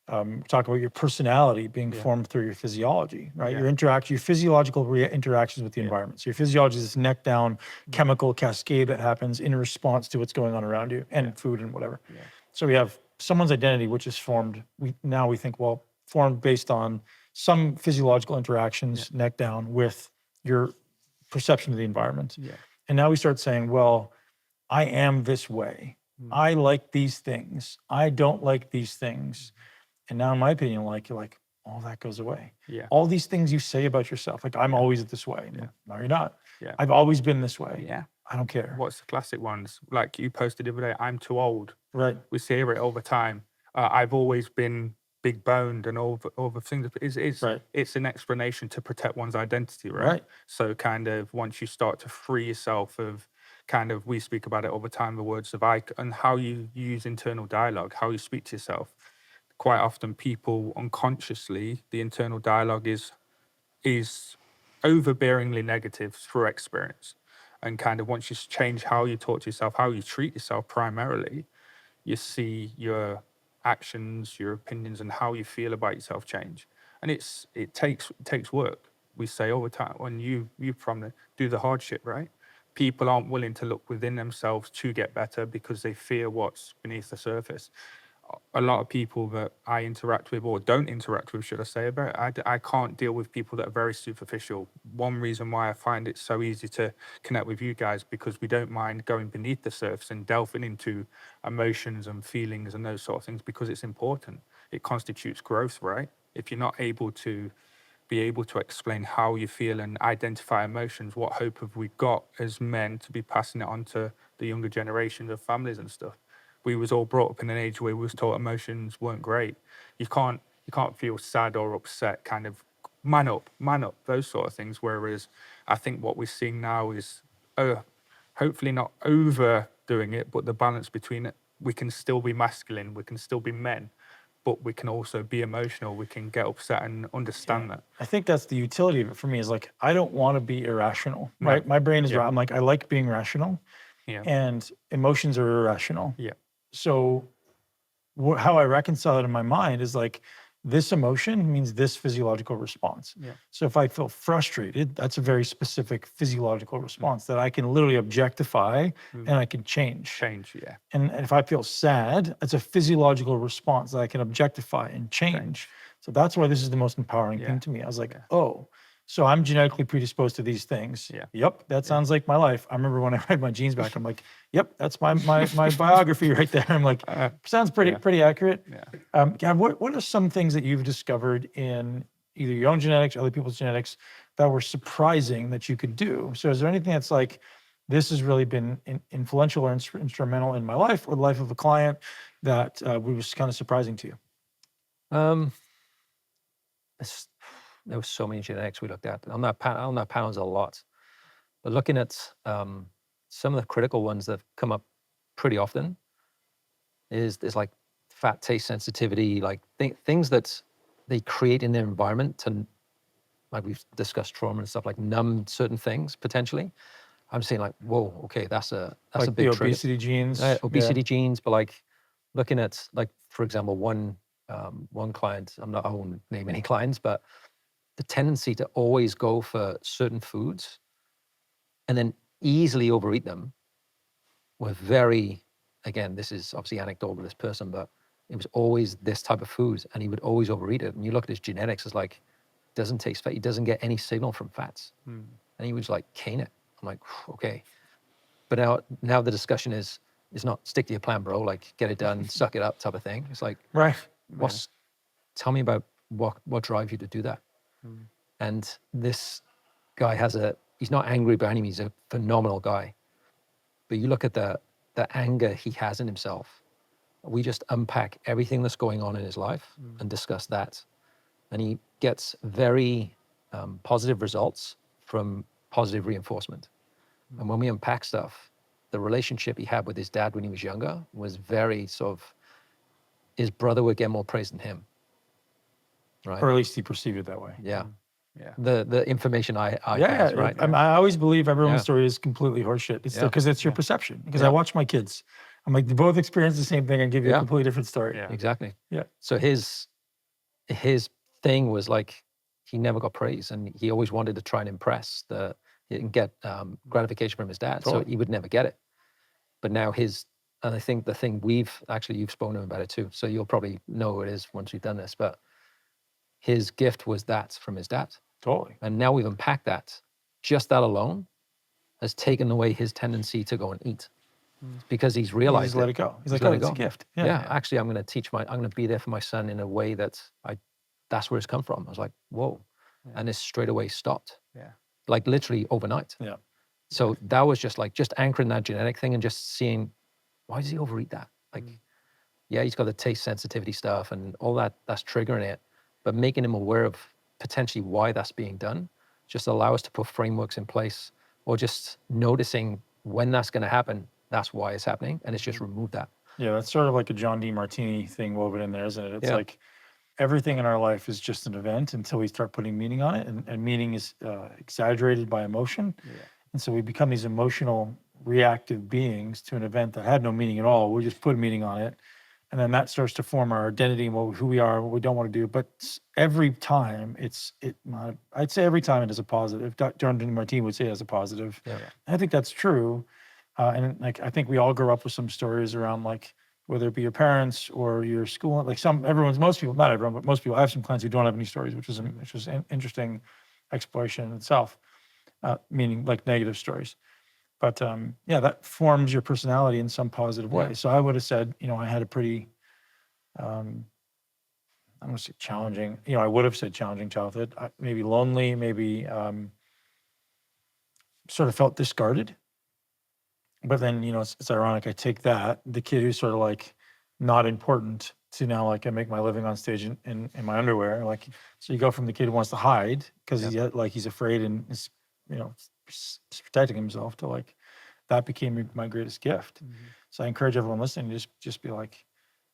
talk about your personality being formed through your physiology, right? Yeah. Your physiological interactions with the environment. So your physiology is this neck down chemical cascade that happens in response to what's going on around you and food and whatever. Yeah. So we have someone's identity, which is formed. We think, well, formed based on some physiological interactions, neck down, with your perception of the environment. Yeah. And now we start saying, well, I am this way. I like these things. I don't like these things. And now, in my opinion, you're like, all that goes away. Yeah. All these things you say about yourself, like, I'm always this way. Yeah. No, you're not. Yeah. I've always been this way. Yeah. I don't care. What's the classic ones? Like you posted the other day, I'm too old. Right. We hear it all the time. I've always been big boned and all the things. It's an explanation to protect one's identity, right? Right. So kind of once you start to free yourself of kind of, we speak about it all the time, the words of I, and how you use internal dialogue, how you speak to yourself. Quite often people unconsciously, the internal dialogue is overbearingly negative through experience. And kind of once you change how you talk to yourself, how you treat yourself primarily, you see your actions, your opinions, and how you feel about yourself change. And it takes work. We say all the time, when you do the hard shit, right? People aren't willing to look within themselves to get better because they fear what's beneath the surface. A lot of people that I interact with, or don't interact with, should I say, I can't deal with people that are very superficial. One reason why I find it so easy to connect with you guys, because we don't mind going beneath the surface and delving into emotions and feelings and those sort of things, because it's important. It constitutes growth, right? If you're not able to be able to explain how you feel and identify emotions, what hope have we got as men to be passing it on to the younger generations of families and stuff? We was all brought up in an age where we was taught emotions weren't great. You can't feel sad or upset, kind of man up, those sort of things. Whereas I think what we're seeing now is hopefully not overdoing it, but the balance between it. We can still be masculine, we can still be men, but we can also be emotional. We can get upset and understand that. I think that's the utility of it for me, is like, I don't want to be irrational, No. right? My brain is, I'm like, I like being rational, and emotions are irrational. Yeah. So how I reconcile it in my mind is like, this emotion means this physiological response. Yeah. So if I feel frustrated, that's a very specific physiological response that I can literally objectify and I can change. Change, yeah. And if I feel sad, it's a physiological response that I can objectify and change. So that's why this is the most empowering thing to me. I was like, oh, so I'm genetically predisposed to these things. Yeah. Yep, that sounds like my life. I remember when I read my genes back, I'm like, yep, that's my biography right there. I'm like, sounds pretty accurate. Yeah. Gavin, what are some things that you've discovered in either your own genetics, other people's genetics, that were surprising that you could do? So is there anything that's like, this has really been influential or instrumental in my life or the life of a client that was kind of surprising to you? There was so many genetics we looked at. On that panel there's a lot. But looking at some of the critical ones that come up pretty often is like fat taste sensitivity, like things that they create in their environment to, like we've discussed trauma and stuff, like numb certain things potentially. I'm saying like, whoa, okay, that's a Like big the trigger. obesity genes. Obesity genes, but like looking at, like, for example, one client, I won't name any clients, but the tendency to always go for certain foods and then easily overeat them were very, again, this is obviously anecdotal with this person, but it was always this type of food and he would always overeat it. And you look at his genetics, it's like, doesn't taste fat. He doesn't get any signal from fats. And he would just like cane it. I'm like, okay. But now the discussion is not stick to your plan, bro. Like get it done, suck it up type of thing. It's like, Right. tell me about what drives you to do that. And this guy he's not angry by any means, he's a phenomenal guy. But you look at the anger he has in himself. We just unpack everything that's going on in his life and discuss that. And he gets very positive results from positive reinforcement. And when we unpack stuff, the relationship he had with his dad when he was younger was very sort of, his brother would get more praise than him. Right. Or at least he perceived it that way. Yeah. Yeah. The information I Yeah, found, right? I always believe everyone's story is completely horseshit. It's because it's your perception. Because I watch my kids, I'm like, they both experience the same thing and give you a completely different story. Yeah. Exactly. Yeah. So his thing was like, he never got praise, and he always wanted to try and impress and get gratification from his dad. Totally. So he would never get it. But now and I think the thing you've spoken to him about it too. So you'll probably know who it is once we've done this, but his gift was that from his dad. Totally. And now we've unpacked that. Just that alone has taken away his tendency to go and eat. Because he's realized He's let it go. He's like, let oh, it it's a go. gift. Yeah, actually, I'm going to be there for my son in a way that's where it's come from. I was like, whoa. Yeah. And it's straight away stopped. Yeah. Like literally overnight. Yeah. So that was just anchoring that genetic thing and just seeing, why does he overeat that? Like, yeah, he's got the taste sensitivity stuff and all that's triggering it, but making him aware of potentially why that's being done just allow us to put frameworks in place, or just noticing when that's going to happen, that's why it's happening, and it's just remove that. Yeah, that's sort of like a John D. Martini thing woven in there, isn't it? It's like everything in our life is just an event until we start putting meaning on it, and meaning is exaggerated by emotion. Yeah. And so we become these emotional, reactive beings to an event that had no meaning at all. We just put meaning on it. And then that starts to form our identity and who we are, what we don't want to do. But every time I'd say every time it is a positive. John D. Martini would say it as a positive. Yeah. I think that's true. And like, I think we all grow up with some stories around, like, whether it be your parents or your school, like most people, not everyone, but most people. I have some clients who don't have any stories, which is an interesting exploration in itself, meaning like negative stories. But that forms your personality in some positive way. So I would have said, I had a pretty, I'm going to say challenging, I would have said challenging childhood, maybe lonely, maybe sort of felt discarded. But then, it's ironic. I take the kid who's sort of like not important, to now, like, I make my living on stage in my underwear. Like, so you go from the kid who wants to hide because he's afraid and is, protecting himself, to like, that became my greatest gift. Mm-hmm. So I encourage everyone listening to just be like,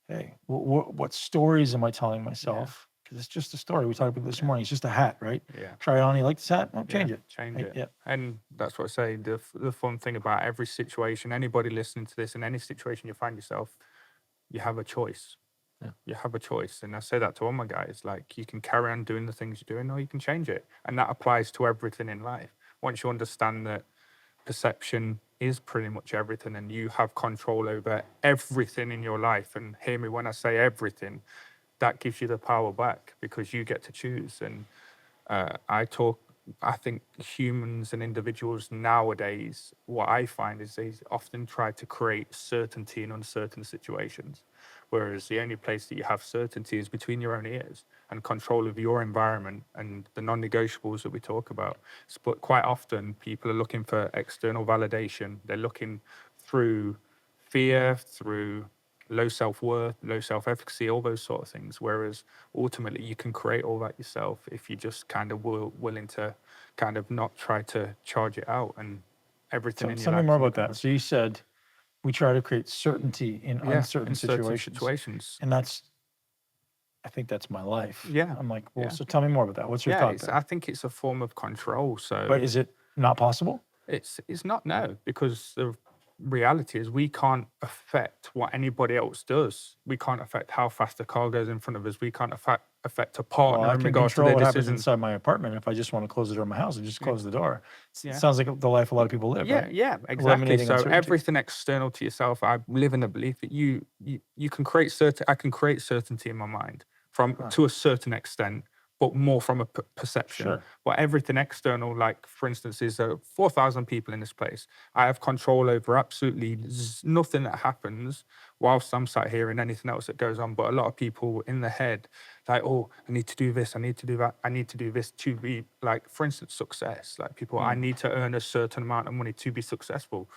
hey, what stories am I telling myself? Because it's just a story. We talked about this morning. It's just a hat, right? Yeah. Try it on. You like this hat? No, change it. Change it. Yeah. And that's what I say. The fun thing about every situation, anybody listening to this, in any situation you find yourself, you have a choice. You have a choice. And I say that to all my guys, like, you can carry on doing the things you're doing or you can change it. And that applies to everything in life. Once you understand that perception is pretty much everything and you have control over everything in your life, and hear me when I say everything, that gives you the power back because you get to choose. And I think humans and individuals nowadays, what I find is they often try to create certainty in uncertain situations. Whereas the only place that you have certainty is between your own ears and control of your environment and the non-negotiables that we talk about. But quite often people are looking for external validation. They're looking through fear, through low self-worth, low self-efficacy, all those sort of things. Whereas ultimately you can create all that yourself if you just kind of willing to kind of not try to charge it out, and everything in your Tell me life. more about that. So you said we try to create certainty in uncertain in certain situations. situations. And I think that's my life. Yeah. I'm like, well, Yeah. so tell me more about that. What's your Yeah, thought there? I think it's a form of control. So But is it not possible? it's not, no, because the reality is we can't affect what anybody else does. We can't affect how fast the car goes in front of us. We can't affect a partner Well, I in can regards to control their what happens decisions. inside my apartment. If I just want to close the door of my house, I just Yeah. close the door. It Yeah. sounds like the life a lot of people live, Yeah, right? yeah, exactly. Eliminating So uncertainty. everything external to yourself, I live in the belief that you can create I can create certainty in my mind to a certain extent, but more from a perception. Sure. But everything external, like for instance, is 4,000 people in this place. I have control over absolutely nothing that happens whilst I'm sat here and anything else that goes on. But a lot of people in the head, like, oh, I need to do this, I need to do that, I need to do this to be, like, for instance, success. Like people, I need to earn a certain amount of money to be successful.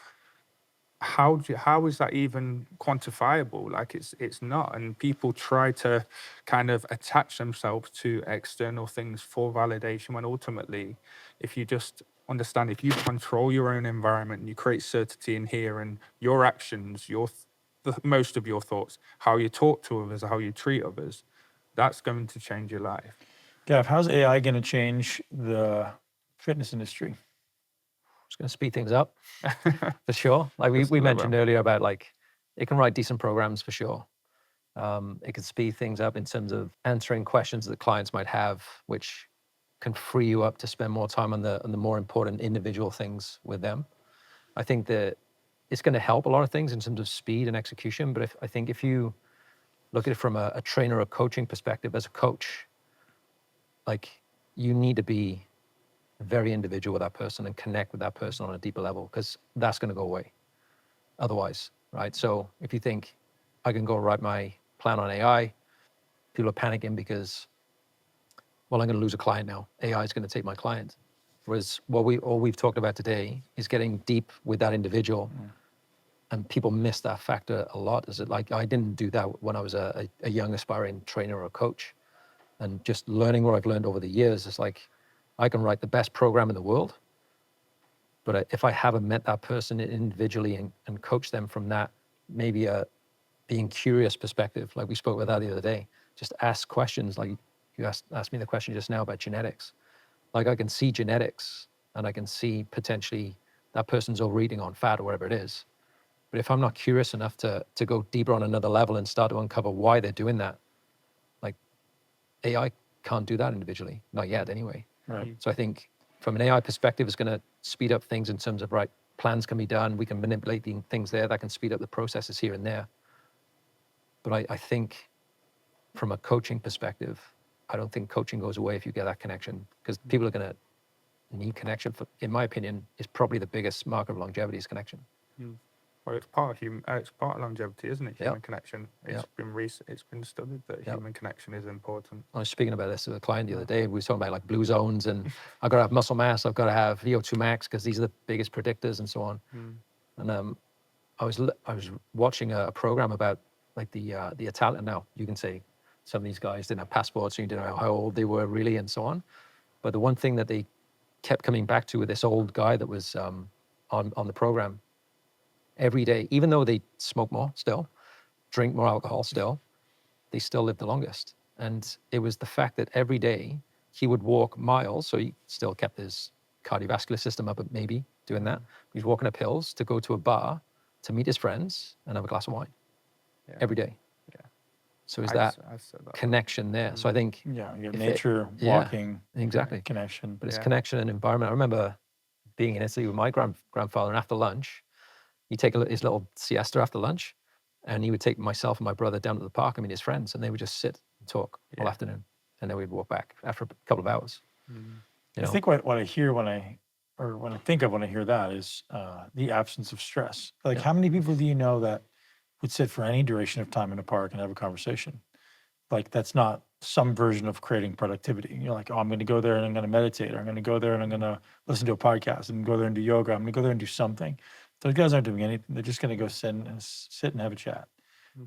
How is that even quantifiable? Like it's not. And people try to kind of attach themselves to external things for validation, when ultimately, if you just understand, if you control your own environment and you create certainty in here, and your actions, most of your thoughts, how you talk to others, how you treat others, that's going to change your life. Gav, how's AI going to change the fitness industry? It's going to speed things up for sure. Like we mentioned earlier about, like, it can write decent programs for sure. It can speed things up in terms of answering questions that clients might have, which can free you up to spend more time on the more important individual things with them. I think that it's going to help a lot of things in terms of speed and execution. But I think if you look at it from a trainer or coaching perspective, as a coach, like, you need to be very individual with that person and connect with that person on a deeper level, because that's going to go away otherwise, right? So if you think I can go write my plan on AI, people are panicking because, well, I'm going to lose a client now. AI is going to take my client. Whereas all we've talked about today is getting deep with that individual. And people miss that factor a lot. Is it like, I didn't do that when I was a young aspiring trainer or coach, and just learning what I've learned over the years. It's like, I can write the best program in the world, but if I haven't met that person individually and coach them from that, maybe a being curious perspective, like we spoke about that the other day, just ask questions. Like you asked me the question just now about genetics. Like, I can see genetics and I can see potentially that person's overeating on fat or whatever it is. But if I'm not curious enough to go deeper on another level and start to uncover why they're doing that, like, AI can't do that individually, not yet anyway. Right. So I think from an AI perspective, it's going to speed up things in terms of, right, plans can be done, we can manipulate things there, that can speed up the processes here and there. But I think from a coaching perspective, I don't think coaching goes away if you get that connection, because people are going to need connection. In my opinion, is probably the biggest marker of longevity is connection. Well, it's part of longevity, isn't it? Human connection. It's been studied that human connection is important. I was speaking about this with a client the other day. We were talking about, like, blue zones, and I've got to have muscle mass, I've got to have VO2 max, because these are the biggest predictors and so on. And I was watching a program about, like, the Italian. Now you can say some of these guys didn't have passports, and you didn't know how old they were really, and so on. But the one thing that they kept coming back to with this old guy that was on the program, every day, even though they smoke more still, drink more alcohol still, they still live the longest. And it was the fact that every day he would walk miles, so he still kept his cardiovascular system up, maybe doing that. He's walking up hills to go to a bar to meet his friends and have a glass of wine every day. So is that I said that. connection there? So I think Yeah, your if nature, yeah, walking, exactly. connection. But it's Yeah. connection and environment. I remember being in Italy with my grandfather, and after lunch, he'd take his little siesta after lunch, and he would take myself and my brother down to the park and meet his friends, and they would just sit and talk all Yeah. afternoon, and then we'd walk back after a couple of hours. You I know, think what I hear when I think of when I hear that is the absence of stress. Like, Yeah. how many people do you know that would sit for any duration of time in a park and have a conversation? Like, that's not some version of creating productivity. You're like, oh, I'm going to go there and I'm going to meditate, or I'm going to go there and I'm going to listen to a podcast, and go there and do yoga. I'm going to go there and do something. Those guys aren't doing anything. They're just going to go sit and have a chat.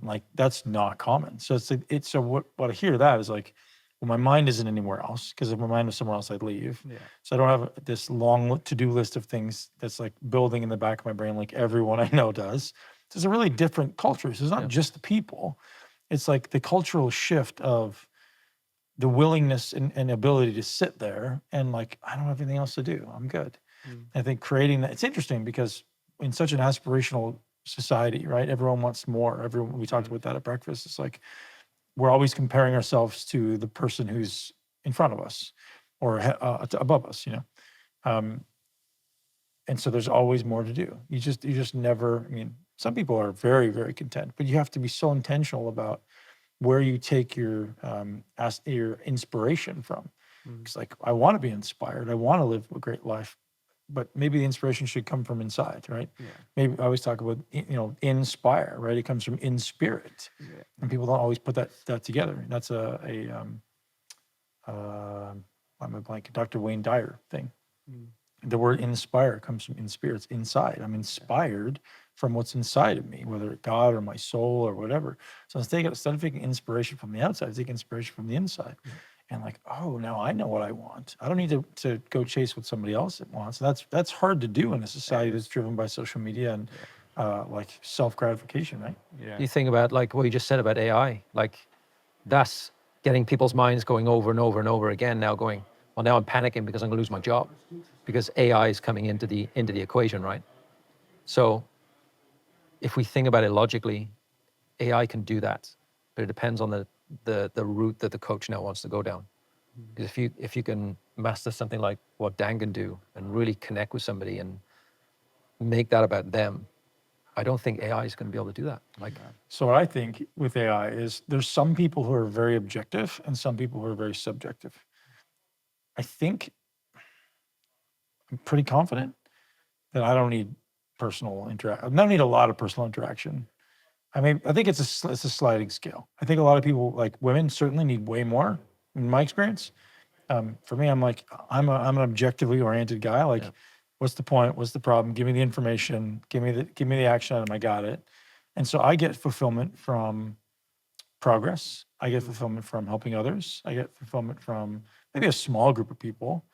Like, that's not common. So so what I hear that is like, well, my mind isn't anywhere else, because if my mind was somewhere else, I'd leave. Yeah. So I don't have this long to-do list of things that's like building in the back of my brain like everyone I know does. So it's a really different culture. So it's not Yeah. just the people. It's like the cultural shift of the willingness and ability to sit there and like, I don't have anything else to do. I'm good. I think creating that, it's interesting because in such an aspirational society, right? Everyone wants more. We talked about that at breakfast. It's like, we're always comparing ourselves to the person who's in front of us or above us, and so there's always more to do. You just never, I mean, some people are very, very content, but you have to be so intentional about where you take your inspiration from. It's like, I want to be inspired. I want to live a great life, but maybe the inspiration should come from inside, right? Yeah. Maybe I always talk about, inspire, right? It comes from in spirit, Yeah. and people don't always put that together. That's I'm a blank, Dr. Wayne Dyer thing. The word inspire comes from in spirit. It's inside. I'm inspired from what's inside of me, whether it's God or my soul or whatever. So instead of taking inspiration from the outside, I take inspiration from the inside. And like, oh, now I know what I want. I don't need to go chase what somebody else wants. That's hard to do in a society that's driven by social media and like self-gratification, right? Yeah. you think about like what you just said about AI, like that's getting people's minds going over and over and over again. Now going, well, now I'm panicking because I'm going to lose my job because AI is coming into the equation, right? So if we think about it logically, AI can do that, but it depends on the route that the coach now wants to go down. Because if you can master something like what Dan can do and really connect with somebody and make that about them, I don't think AI is going to be able to do that. Like, So what I think with AI is there's some people who are very objective and some people who are very subjective. I think I'm pretty confident that I don't need personal interaction. I don't need a lot of personal interaction. I think it's a sliding scale. I think a lot of people, like women, certainly need way more. In my experience, for me, I'm like, I'm an objectively oriented guy. Like, Yeah. what's the point? What's the problem? Give me the information. Give me the action item. I got it. And so I get fulfillment from progress. I get fulfillment from helping others. I get fulfillment from maybe a small group of people,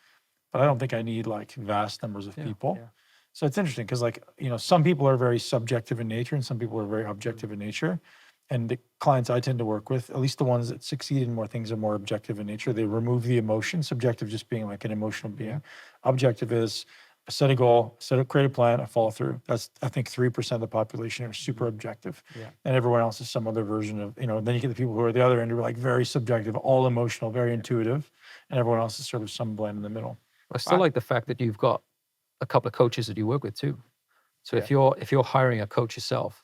but I don't think I need like vast numbers of people. Yeah. So it's interesting because like, some people are very subjective in nature and some people are very objective in nature. And the clients I tend to work with, at least the ones that succeed in more things, are more objective in nature. They remove the emotion, subjective just being like an emotional being. Objective is I set a goal, create a plan, I follow through. That's, I think, 3% of the population are super objective. Yeah. And everyone else is some other version of, then you get the people who are the other end who are like very subjective, all emotional, very intuitive. And everyone else is sort of some blend in the middle. I still like the fact that you've got a couple of coaches that you work with too. So if you're hiring a coach yourself,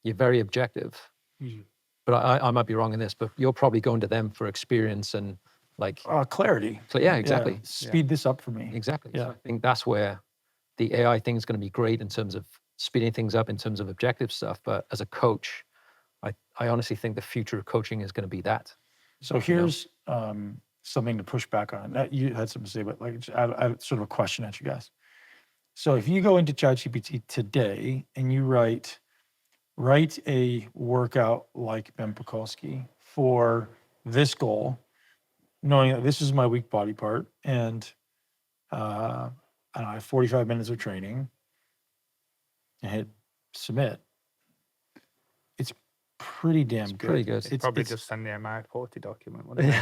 you're very objective. But I might be wrong in this, but you're probably going to them for experience and like Clarity. yeah, exactly. Speed this up for me. Exactly. Yeah. So I think that's where the AI thing is going to be great in terms of speeding things up in terms of objective stuff. But as a coach, I honestly think the future of coaching is going to be that. So here's something to push back on. You had something to say, but like just add sort of a question at you guys. So if you go into ChatGPT today and you write a workout like Ben Pakulski for this goal, knowing that this is my weak body part, and I have 45 minutes of training, and hit submit, it's pretty damn good. Pretty good. It's probably just send the MI40 document. Wouldn't it?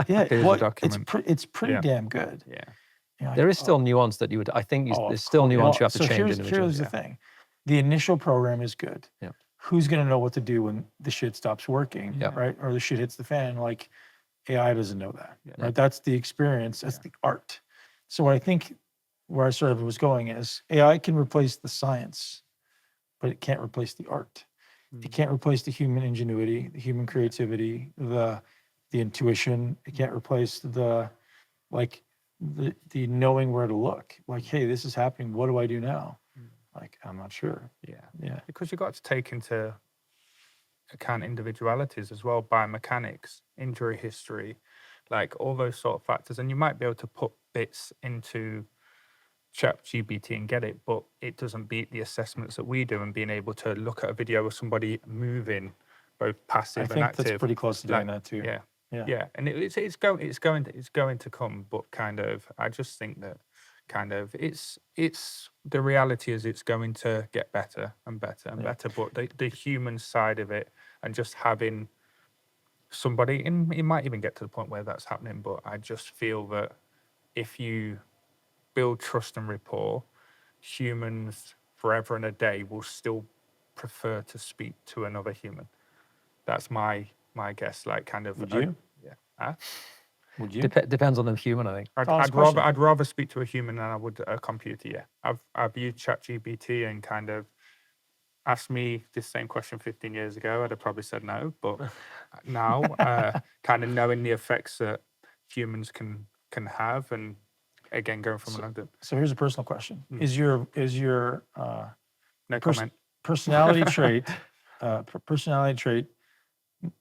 Yeah, Here's well, the document. it's pretty Yeah. damn good. Yeah. There is still nuance that I think of there's still course. nuance you have to So change individually. here's the thing. The initial program is good. Yeah. who's going to know what to do when the shit stops working, Yeah. right? Or the shit hits the fan. Like AI doesn't know that, Yeah. right? That's the experience. That's the art. So what I think where I sort of was going is AI can replace the science, but it can't replace the art. It can't replace the human ingenuity, the human creativity, the intuition. It can't replace the knowing where to look. Like, hey, this is happening. What do I do now? Like, I'm not sure. Yeah. Yeah. Because you've got to take into account individualities as well, biomechanics, injury history, like all those sort of factors. And you might be able to put bits into ChatGPT and get it, but it doesn't beat the assessments that we do and being able to look at a video of somebody moving, both passive I and think active. that's pretty close to doing Like, that too. Yeah. Yeah. Yeah. And it's going to come, but kind of I just think that kind of it's the reality is it's going to get better and better and better. But the human side of it and just having somebody, and it might even get to the point where that's happening, but I just feel that if you build trust and rapport, humans forever and a day will still prefer to speak to another human. That's my guess. Like kind of. Would you? Yeah. Huh? Would you? Depends on the human, I think. Honest question. I'd rather speak to a human than I would a computer. Yeah. I've used ChatGPT and kind of asked me this same question 15 years ago. I'd have probably said no, but now kind of knowing the effects that humans can have, and again going from London. So here's a personal question: Is your No comment. personality trait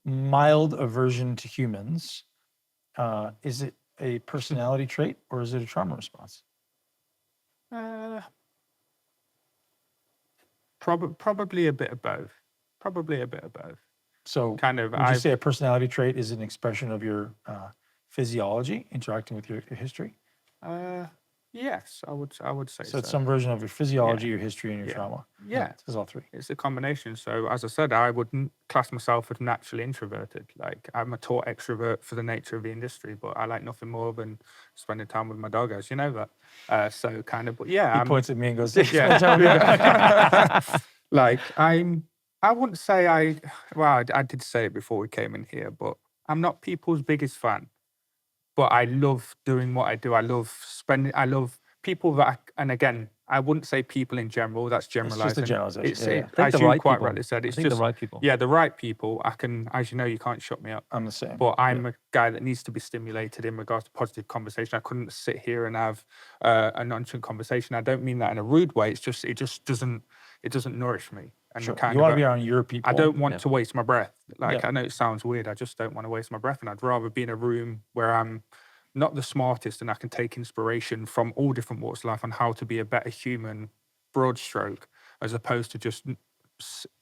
mild aversion to humans? Is it a personality trait or is it a trauma response? Probably a bit of both. Probably a bit of both. So Kind of. would you say a personality trait is an expression of your physiology interacting with your history? Yes, I would say so. So it's some version of your physiology, your history, and your Yeah. trauma. Yeah. It's all three. It's a combination. So as I said, I wouldn't class myself as naturally introverted. Like I'm a taught extrovert for the nature of the industry, but I like nothing more than spending time with my dog, as you know that. So kind of, but yeah. He points at me and goes, Yeah. Like I wouldn't say I did say it before we came in here, but I'm not people's biggest fan. But I love doing what I do. I love people that, and again, I wouldn't say people in general. That's It's generalizing. just a generalization. It's, Yeah, yeah. I think as the you right quite people. rightly said, it's I think just the right people. yeah, the right people. I can, as you know, you can't shut me up. I'm the same. But I'm a guy that needs to be stimulated in regards to positive conversation. I couldn't sit here and have a nonchalant conversation. I don't mean that in a rude way. It's just it doesn't nourish me. And Sure. kind You want of to be around your people. I don't want to waste my breath. Like Yeah. I know it sounds weird. I just don't want to waste my breath, and I'd rather be in a room where I'm not the smartest and I can take inspiration from all different walks of life on how to be a better human, broad stroke, as opposed to just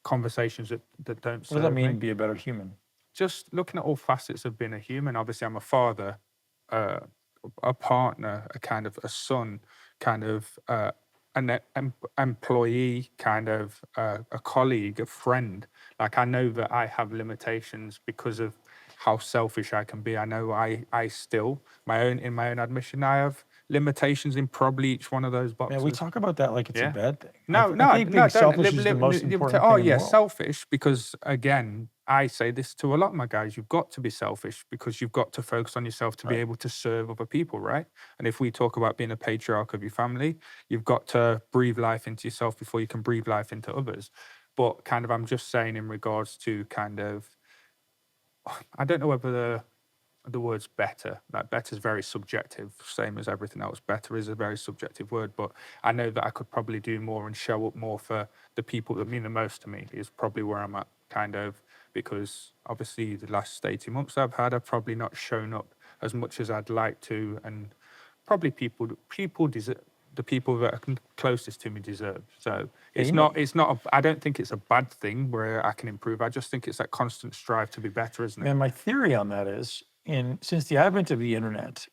conversations that don't What serve does that mean, me. be a better human? Just looking at all facets of being a human. Obviously, I'm a father, a partner, a kind of a son, kind of an employee, kind of a colleague, a friend. Like I know that I have limitations because of how selfish I can be. I know I still in my own admission I have limitations in probably each one of those boxes. Man, we talk about that like it's a Yeah. bad thing. No, I think being selfish is the most important thing in the world. selfish, because again, I say this to a lot of my guys, you've got to be selfish because you've got to focus on yourself to be able to serve other people, right? And if we talk about being a patriarch of your family, you've got to breathe life into yourself before you can breathe life into others. But kind of, I'm just saying in regards to kind of, I don't know whether the word's better. Like better is very subjective, same as everything else. Better is a very subjective word, but I know that I could probably do more and show up more for the people that mean the most to me is probably where I'm at, kind of, because obviously the last 18 months I've probably not shown up as much as I'd like to, and probably people deserve, the people that are closest to me deserve. So it's not, I don't think it's a bad thing where I can improve. I just think it's that constant strive to be better, isn't it? And my theory on that is, since the advent of the internet,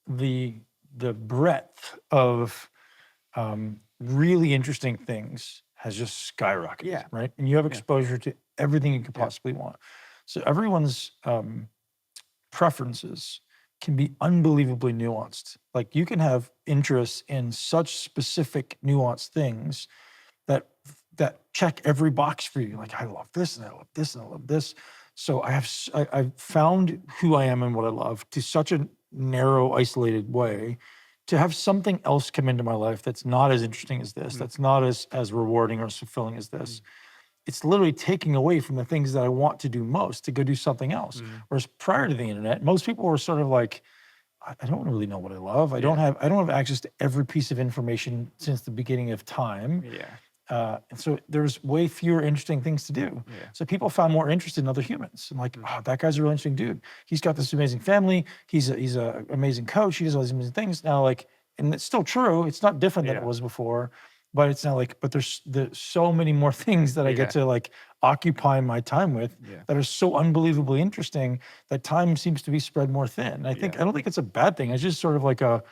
the breadth of really interesting things has just skyrocketed, Yeah. right? And you have exposure to everything you could possibly want. So everyone's preferences can be unbelievably nuanced. Like you can have interests in such specific nuanced things that that check every box for you. Like, I love this and I love this and I love this. So I've found who I am and what I love to such a narrow, isolated way to have something else come into my life that's not as interesting as this, that's not as rewarding or as fulfilling as this. It's literally taking away from the things that I want to do most to go do something else. Whereas prior to the internet, most people were sort of like, I don't really know what I love. I don't have access to every piece of information since the beginning of time. And so there's way fewer interesting things to do. So people found more interest in other humans. And like, oh, that guy's a really interesting dude. He's got this amazing family. He's a amazing coach. He does all these amazing things. Now, like, and it's still true. It's not different than it was before. But it's not like, but there's so many more things that I get to like occupy my time with that are so unbelievably interesting that time seems to be spread more thin. I don't think it's a bad thing. It's just sort of like a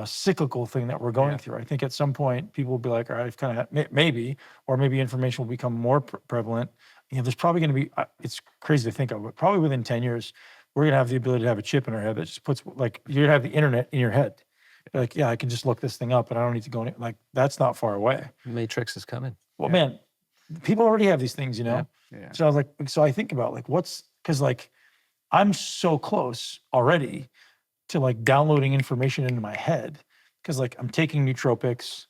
cyclical thing that we're going through. I think at some point people will be like, all right, I've kind of maybe information will become more prevalent. You know, there's probably going to be, it's crazy to think of, but probably within 10 years, we're going to have the ability to have a chip in our head that just puts, like, you're going to have the internet in your head. Like, yeah, I can just look this thing up and I don't need to go like, that's not far away. Matrix is coming. Well, man, people already have these things, you know? So I was like, so I think about like, cause like, I'm so close already to like downloading information into my head. Cause like I'm taking nootropics,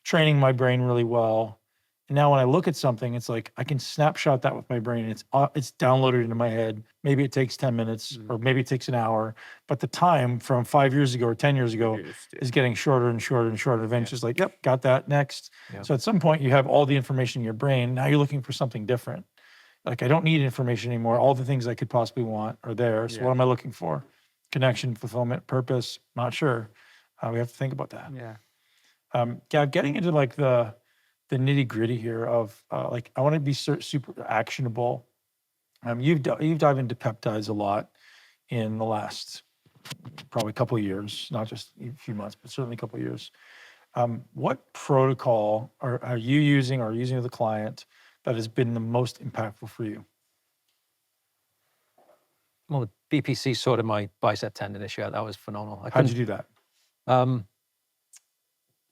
training my brain really well. And now when I look at something, it's like I can snapshot that with my brain. It's downloaded into my head. Maybe it takes 10 minutes or maybe it takes an hour, but the time from 5 years ago or 10 years ago is getting shorter and shorter and shorter. Eventually it's like, yep, got that, next. So at some point you have all the information in your brain. Now you're looking for something different. Like, I don't need information anymore. All the things I could possibly want are there. So what am I looking for? Connection, fulfillment, purpose, not sure. We have to think about that. Gav, getting into like the nitty gritty here of like, I want to be super actionable. You've dived into peptides a lot in the last probably couple of years, not just a few months, but certainly a couple of years. What protocol are you using or using with a client that has been the most impactful for you? Well, the BPC sorted my bicep tendon issue out. That was phenomenal. How'd you do that?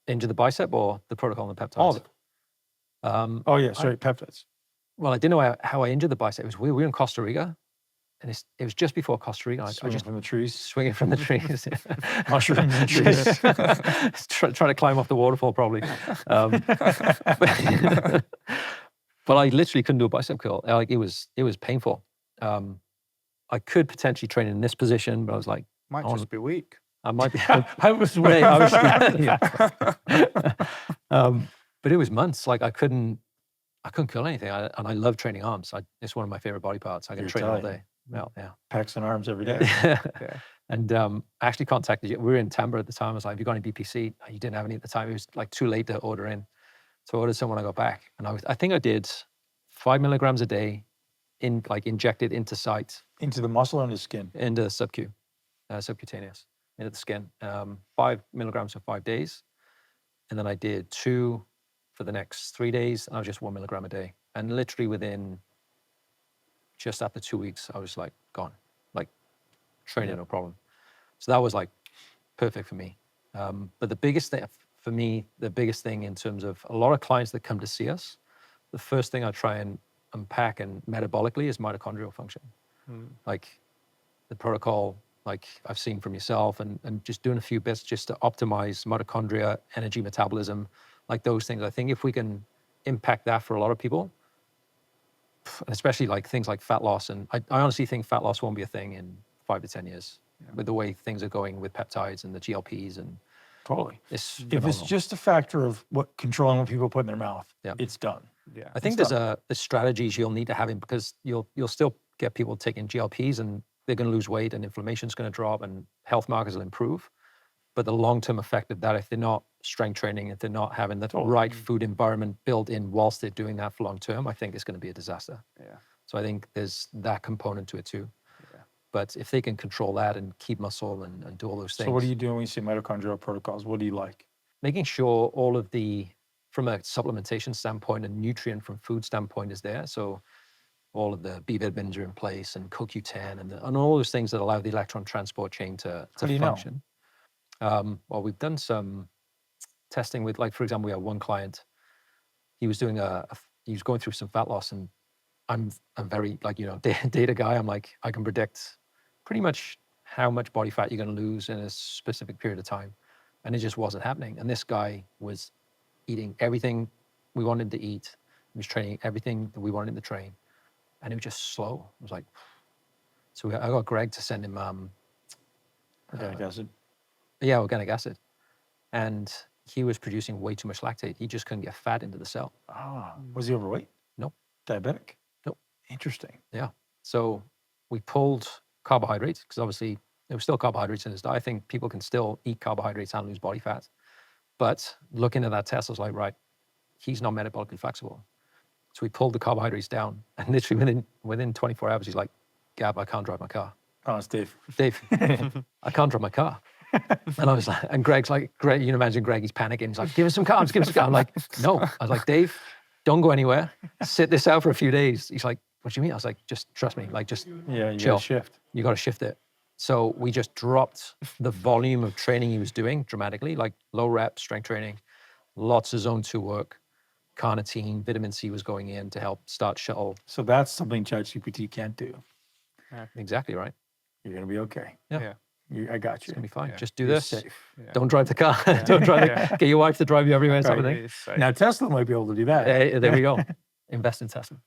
Into the bicep or the protocol and the peptides? All of it. Peptides. Well, I didn't know how I injured the bicep. It was weird. We were in Costa Rica, and it was just before Costa Rica. I just from the trees. Swinging from the trees. Mushrooms and trees. Trying to climb off the waterfall, probably. But I literally couldn't do a bicep curl. Like, it was painful. I could potentially train in this position, but I was like, might just be weak. I might be. I was weak. But it was months. Like, I couldn't curl anything. And I love training arms. It's one of my favorite body parts. I can train all day. Well, Pecs and arms every day. And I actually contacted you. We were in Tampa at the time. I was like, have you got any BPC? You didn't have any at the time. It was like too late to order in. So I ordered some when I got back. And I think I did 5 milligrams a day injected into site. Into the muscle or into the skin? Into subcutaneous, into the skin. 5 milligrams for 5 days. And then I did 2 for the next 3 days. And I was just 1 milligram a day. And literally within just after 2 weeks, I was like gone, like training, no problem. So that was like perfect for me. But the biggest thing for me, the biggest thing in terms of a lot of clients that come to see us, the first thing I try and unpack and metabolically is mitochondrial function. Like the protocol, like I've seen from yourself and just doing a few bits just to optimize mitochondria, energy metabolism, like those things. I think if we can impact that for a lot of people, especially like things like fat loss, and I honestly think fat loss won't be a thing in 5 to 10 years with the way things are going with peptides and the GLPs and totally. If it's just a factor of controlling what people put in their mouth, it's done. I think there's strategies you'll need to have in, because you'll still get people taking GLPs and they're going to lose weight and inflammation's going to drop and health markers will improve. But the long-term effect of that, if they're not strength training, if they're not having the right food environment built in whilst they're doing that for long-term, I think it's going to be a disaster. So I think there's that component to it too. But if they can control that and keep muscle and do all those things. So what are you doing when you say mitochondrial protocols? What do you like? Making sure all of from a supplementation standpoint and nutrient from food standpoint is there. So all of the B vitamins are in place and CoQ10 and all those things that allow the electron transport chain to function. Well, we've done some testing with, like, for example, we have one client. he was doing he was going through some fat loss, and I'm very like, you know, data guy. I'm like, I can predict pretty much how much body fat you're going to lose in a specific period of time, and it just wasn't happening. And this guy was eating everything we wanted to eat. He was training everything that we wanted him to train, and it was just slow. It was like, so I got Greg to send him Organic acid. yeah, organic acid, and he was producing way too much lactate. He just couldn't get fat into the cell. Ah, was he overweight? Nope. Diabetic? Nope. Interesting. Yeah. So we pulled carbohydrates, because obviously there was still carbohydrates in his diet. I think people can still eat carbohydrates and lose body fat. But looking at that test, I was like, right, he's not metabolically flexible. So we pulled the carbohydrates down, and literally within 24 hours, he's like, Gab, I can't drive my car. Oh, it's Dave. Dave, I can't drive my car. And I was like, and Greg's like, Greg, you can imagine Greg, he's panicking. He's like, give us some carbs, give us some carbs. I'm like, no. I was like, Dave, don't go anywhere. Sit this out for a few days. He's like, what do you mean? I was like, just trust me, like, just Yeah, you chill. gotta shift. You got to shift it. So we just dropped the volume of training he was doing dramatically, like low rep strength training, lots of zone 2 work, carnitine, vitamin C was going in to help start shuttle. So that's something ChatGPT can't do. Exactly right. You're gonna be okay. Yeah. I got It's you. gonna be fine. Yeah. Just do You're this. safe. Don't drive the car. Don't drive the, get your wife to drive you everywhere, type of thing. Now Tesla might be able to do that. There we go. Invest in Tesla.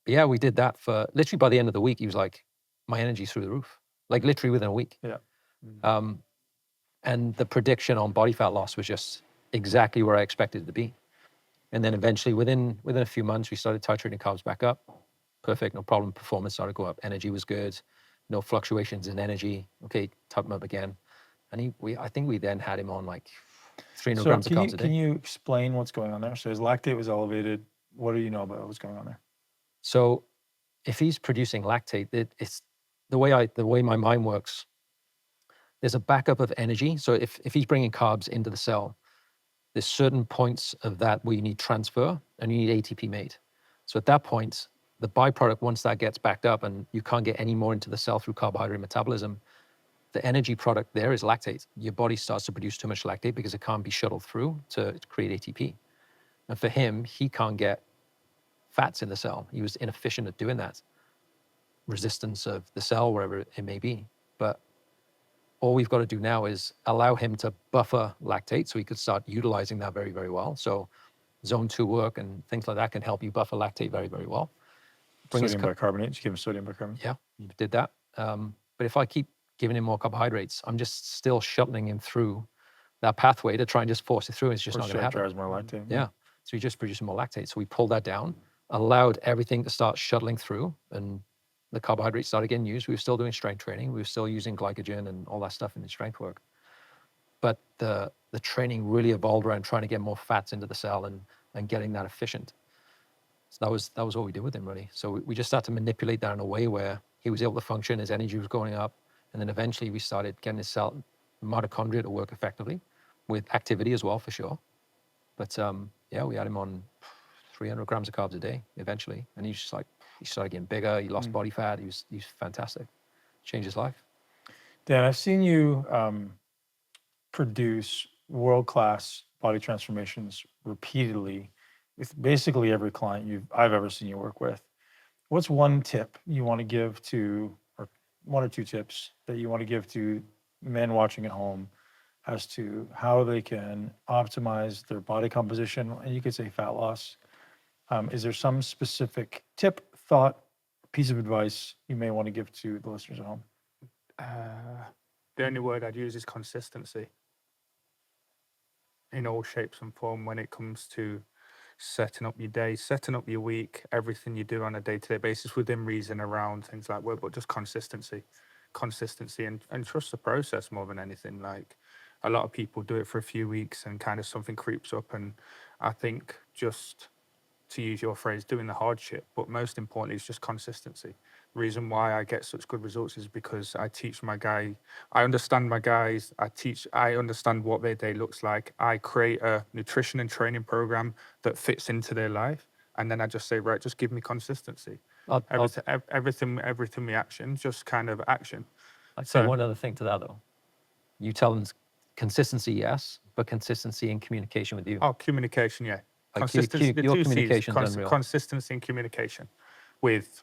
Yeah, we did that for literally by the end of the week. He was like, my energy's through the roof, like literally within a week. Yeah. And the prediction on body fat loss was just exactly where I expected it to be. And then eventually within a few months, we started titrating carbs back up. Perfect, no problem. Performance started to go up. Energy was good. No fluctuations in energy. Okay, top him up again. And I think we then had him on like 300 So grams of carbs a day. can you explain what's going on there? So his lactate was elevated. What do you know about what's going on there? So if he's producing lactate, it's the way my mind works. There's a backup of energy. So if he's bringing carbs into the cell, there's certain points of that where you need transfer and you need ATP made. So at that point, the byproduct, once that gets backed up and you can't get any more into the cell through carbohydrate metabolism, the energy product there is lactate. Your body starts to produce too much lactate because it can't be shuttled through to create ATP. And for him, he can't get fats in the cell. He was inefficient at doing that. Resistance of the cell, wherever it may be. But all we've got to do now is allow him to buffer lactate so he could start utilizing that very, very well. So zone 2 work and things like that can help you buffer lactate very, very well. Sodium bicarbonate. Did you give him sodium bicarbonate? Yeah, you did that. But if I keep giving him more carbohydrates, I'm just still shuttling him through that pathway to try and just force it through. It's just not going to happen. Drives more lactate. Yeah. So he just producing more lactate. So we pulled that down, allowed everything to start shuttling through, and the carbohydrates started getting used. We were still doing strength training. We were still using glycogen and all that stuff in the strength work. But the training really evolved around trying to get more fats into the cell and getting that efficient. So that was what we did with him, really. So we just started to manipulate that in a way where he was able to function, his energy was going up, and then eventually we started getting his cell mitochondria to work effectively with activity as well, for sure. But yeah, we had him on 300 grams of carbs a day eventually, and he's just like, he started getting bigger, he lost body fat, he was fantastic. Changed his life. Dan, I've seen you produce world-class body transformations repeatedly with basically every client I've ever seen you work with. What's one tip you want to give to, or one or two tips that you want to give to men watching at home as to how they can optimize their body composition, and you could say fat loss? Is there some specific tip, thought, piece of advice you may want to give to the listeners at home? The only word I'd use is consistency in all shapes and form when it comes to setting up your day, setting up your week, everything you do on a day-to-day basis within reason around things like work, but just consistency and trust the process more than anything. Like, a lot of people do it for a few weeks and kind of something creeps up, and I think, just to use your phrase, doing the hardship, but most importantly, it's just consistency. The reason why I get such good results is because I teach my guy, I understand my guys, I understand what their day looks like. I create a nutrition and training program that fits into their life. And then I just say, right, just give me consistency. Everything we action, just kind of action. I'd say one other thing to that though. You tell them consistency, yes, but consistency in communication with you. Oh, communication, yeah. Like Consistency. The your two C's, communication's unreal. consistency and communication with